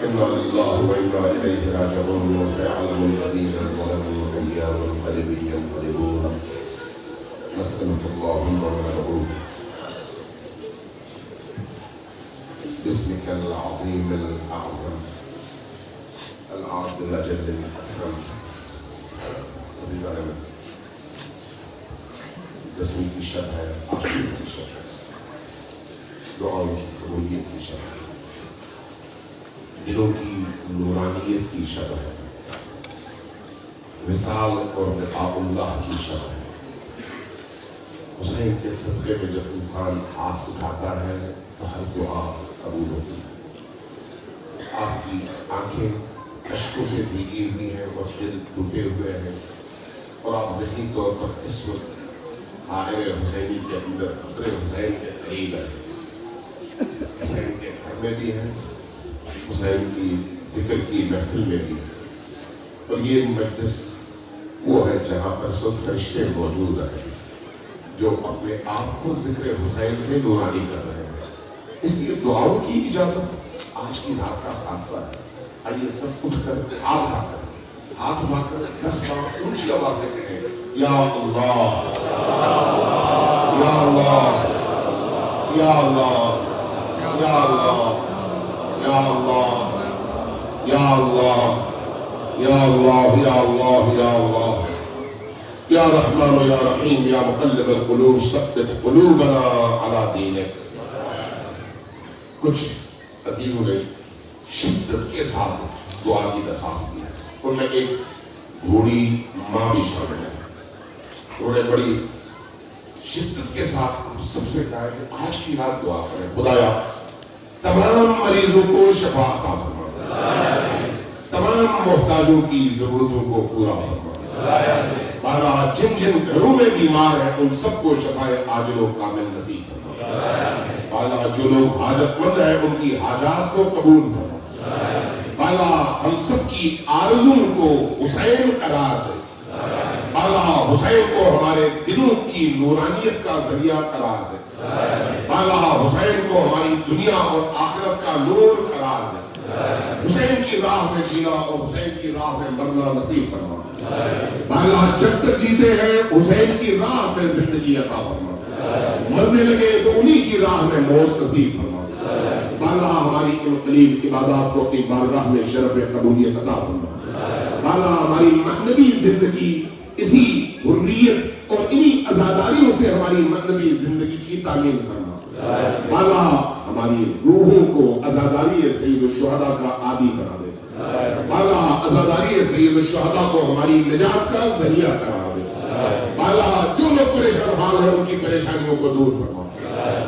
إنا لله وإنا إليه راجعون وسيعلم الذين ظلموا أيام القلب ينقلبون نسألك اللهم ونعوذ باسمك العظيم الأعظم العادل الأجل الأكرم باسمك الشبه عشرك الشبه دعاوك قبولية الشبه دلوں کی نورانیت کی شب ہے وصال اور لقاء اللہ کی شب ہے حسین کے صدقے میں جب انسان ہاتھ اٹھاتا ہے تو ہر دعا قبول ہوتی ہے آپ کی آنکھیں اشکوں سے بھیگی ہوئی ہیں اور دل ٹوٹے ہوئے ہیں اور آپ ذہنی طور پر اس وقت حائر حسینی کے اندر قطر حسین کے قریب ہیں حسین کے گھر میں بھی ہیں حسین کی ذکر کی محفل میں بھی اور یہ مجلس وہ ہے جہاں پر سب فرشتے موجود ہیں جو اپنے آپ کو ذکر حسین سے نورانی کر رہے ہیں اس لیے دعاؤں کی اجابت آج کی رات کا فاصلہ ہے. آئیے سب اٹھ کر ہاتھ اٹھا کر 10 بار اونچی آواز سے کہیں یا اللہ یا اللہ یا اللہ یا اللہ یا اللہ یا اللہ یا اللہ یا اللہ یا اللہ یا رحمان یا رحیم یا مقلب القلوب ثبت قلوبنا علی دینک. کچھ عزیزوں نے شدت کے ساتھ دعا کی درخواست کی ہے. ان میں ایک بوڑھی ماں بھی شامل ہے. انہوں نے بڑی شدت کے ساتھ سب سے کہا کہ آج کی رات دعا کریں خدایا تمام مریضوں کو شفا عطا فرما, تمام محتاجوں کی ضرورتوں کو پورا فرما. بالا جن جن گھروں میں بیمار ہیں ان سب کو شفائے عاجل و کامل نصیب فرما. بالا جو لوگ حاجت مند ہیں ان کی حاجات کو قبول فرما. بالا ہم سب کی آرزوں کو حسین قرار دے. بالا حسین کو ہمارے دلوں کی نورانیت کا ذریعہ قرار دے. بالا حسین کو ہماری دنیا اور آخرت کا نور قرار دے. حسین کی راہ میں جینا اور حسین کی راہ میں مرنا نصیب فرما. بالا جب تک جیتے ہیں حسین کی راہ میں زندگی عطا فرما. مرنے لگے تو انہی کی راہ میں موت نصیب فرما. بالا ہماری ان قریب عبادات کو اپنی بارگاہ میں شرف قبولیت عطا فرما. بالا ہماری معنوی زندگی اسی حریت اور انہی عزاداریوں سے ہماری معنوی زندگی کی تعمیر کرنا. بالا ہماری روحوں کو عزاداری سید الشہداء کا عادی بنا دے. بالا عزاداری سید الشہداء کو ہماری نجات کا ذریعہ قرار دے. بالا جو لوگ پریشان حال ہیں ان کی پریشانیوں کو دور فرما.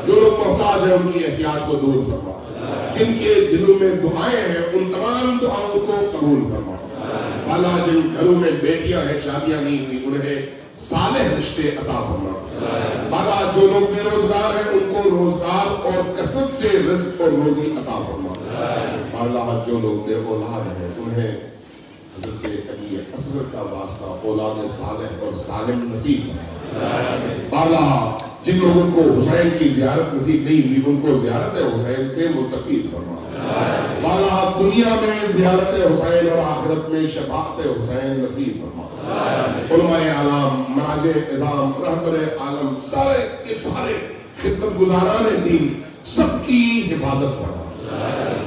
جو لوگ محتاج ہیں ان کی احتیاج کو دور فرما. جن کے دلوں میں دعائیں ہیں ان تمام دعاؤں کو قبول فرما. بالا جن گھروں میں بیٹیاں ہیں شادیاں نہیں ہوئی انہیں صالح رشتے عطا فرما. بالا جو لوگ بے روزگار ہیں ان کو روزگار اور کسب سے رزق اور روزی عطا فرما. بالا جو لوگ بے اولاد ہیں انہیں حضرت علی اصغر کا واسطہ اولاد صالح اور سالم نصیب فرما. بالا جن لوگوں کو حسین کی زیارت نصیب نہیں ہوئی ان کو زیارت حسین سے مستفید فرما. بالا دنیا میں زیارت حسین اور آخرت میں شفاعت حسین نصیب فرما. علماء اعلام, مراجع اعظام, رہبر عالم, سارے خدمت گزاران دین سب کی حفاظت فرما.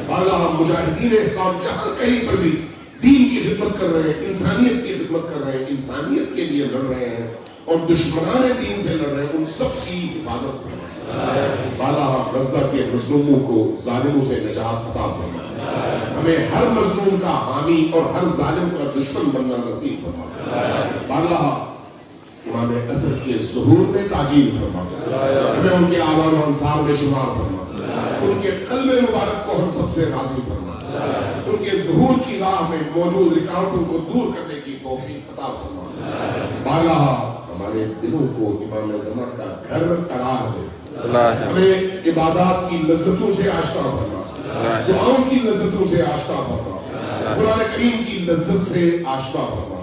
بالا مجاہدین اسلام جہاں کہیں پر بھی دین کی خدمت کر رہے ہیں, انسانیت کی خدمت کر رہے ہیں, انسانیت کے لیے لڑ رہے ہیں اور دشمنان دین سے لڑ رہے ہیں ان سب کی حفاظت فرما. بالا غزہ کے مظلوموں کو ظالموں سے نجات عطا فرما. ہمیں ہر مظلوم کا حامی اور ہر ظالم کا دشمن بننا نصیب فرما. بالا امام عصر کے ظہور میں تاجیل فرما. ہمیں ان کے آوان و انصار میں شمار فرما. ان کے قلب مبارک کو ہم سب سے راضی فرما. ان کے ظہور کی راہ میں موجود رکاوٹوں کو دور کرنے کی توفیق عطا فرما. بالا ہمارے دلوں کو امام زمان کا گھر قرار دے. ہمیں عبادات کی لذتوں سے آشنا فرما. دعاؤں کی لذتوں سے آشنا فرما. قرآن کریم کی لذت سے آشنا فرما.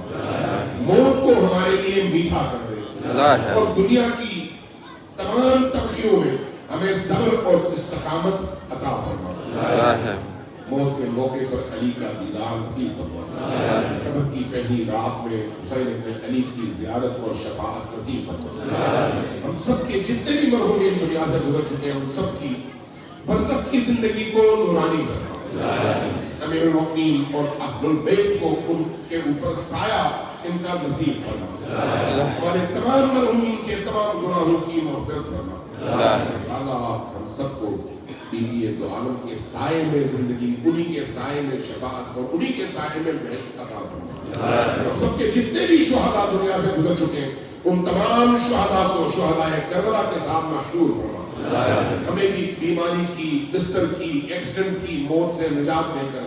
موت کو ہمارے لیے میٹھا کر دے اور دنیا کی تمام تلخیوں میں ہمیں صبر اور استقامت عطا فرما. موت کے موقع پر علی کا دیدار نصیب فرما. صبر کی پہلی رات میں حسین ابن علی کی زیارت اور شفاعت نصیب فرما. ہم سب کے جتنے بھی مرحومین دنیا سے گزر چکے ہیں ان سب کی برزخ کی زندگی کو نورانی کرنا. امیر المؤمنین اور اہل البیت کو ان کے اوپر سایہ ان کا نصیب کرنا. ہمارے تمام مرحومین کے تمام گناہوں کی مغفرت کرنا. اللہ ہم سب کو بیوی دو عالم کے سائے میں زندگی, انہی کے سائے میں شفاعت اور انہی کے سائے میں بہشت عطا فرما. ہم سب کے جتنے بھی شہداء دنیا سے گزر چکے ہیں ان تمام شہداء کو شہداء کربلا کے ساتھ محشور فرما. ہمیں بھی بیماری کی, بستر کی, ایکسیڈنٹ کی, موت سے نجات دے کر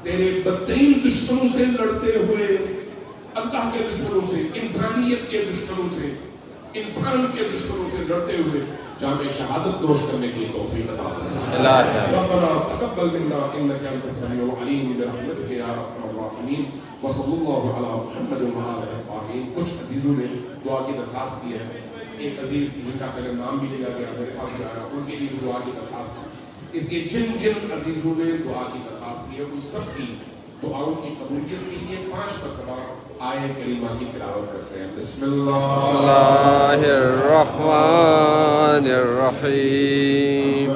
تیرے بدترین دشمنوں سے لڑتے ہوئے, اللہ کے دشمنوں سے, انسانیت کے دشمنوں سے, انسان کے دشمنوں سے لڑتے ہوئے جامع شہادت نوش کرنے کی توفیق عطا فرما. ربنا تقبل منا انك انت السميع العليم برحمتك يا ارحم الراحمين وصلی اللہ علی محمد وعلى آلہ الطاہرین. کچھ عزیزوں نے دعا کی درخواست کی ہے. ایک عزیز جن کا پہلے نام بھی لیا گیا میرے پاس آیا, ان کے لیے دعا کی درخواست اس کے جن جن عزیزوں نے دعا کی درخواست کی ہے ان سب کی دعاؤں کی قبولیت کے لیے 5 مرتبہ آیت کریمہ کی تلاوت کرتے ہیں. بسم اللہ الرحمن الرحیم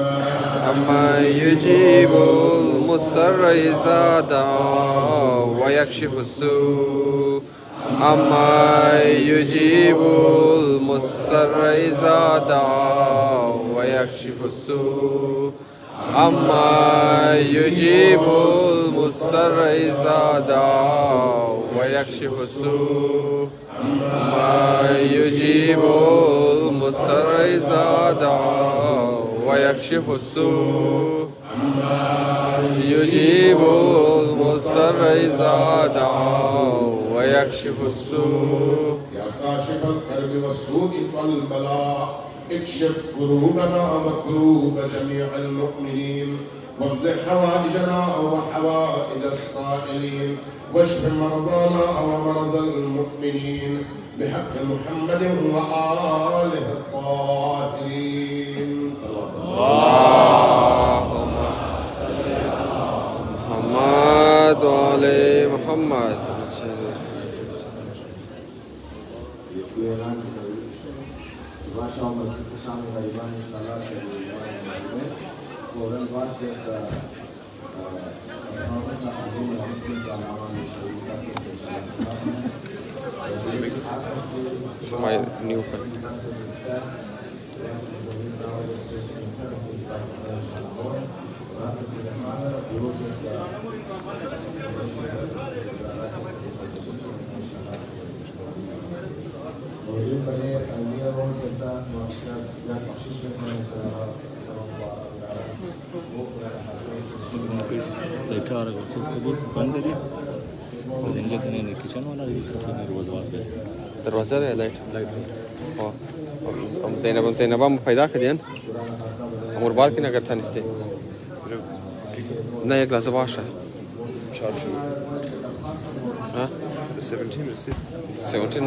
اما یجیب المضطر اذا دعا ویکشف السوء اما یجیب المضطر اذا دعا ویکشف السوء اما یجیب المضطر اذا دعا ویکشف السوء اما یجیب المضطر اذا دعا ویکشف السوء اما یجیب المضطر اذا دعا ویکشف السوء یا کاشف الکرب والسوء والبلاء اکشف کروبنا وکروب جمیع المؤمنین وافزع حوائجنا وحوائج السائلین واشف مرضانا ومرضى المؤمنين بحق محمد وآله الطاهرين صلى اللهم صل على محمد وعلى محمد. یہ اعلان بادشاہ مسجد سے شام غریبان انشاءاللہ کے فوراً بعد جب محمد عظیم مسلم کا نام My new friend. بیٹھا اور چیز کو بند کر دیا زنجر کرنے کچن والا روز واس پہ دروازه لایت ام زینب هم پیدا کردین امور بعد کی نگر تنستی نه یک لحظه باشه ها 17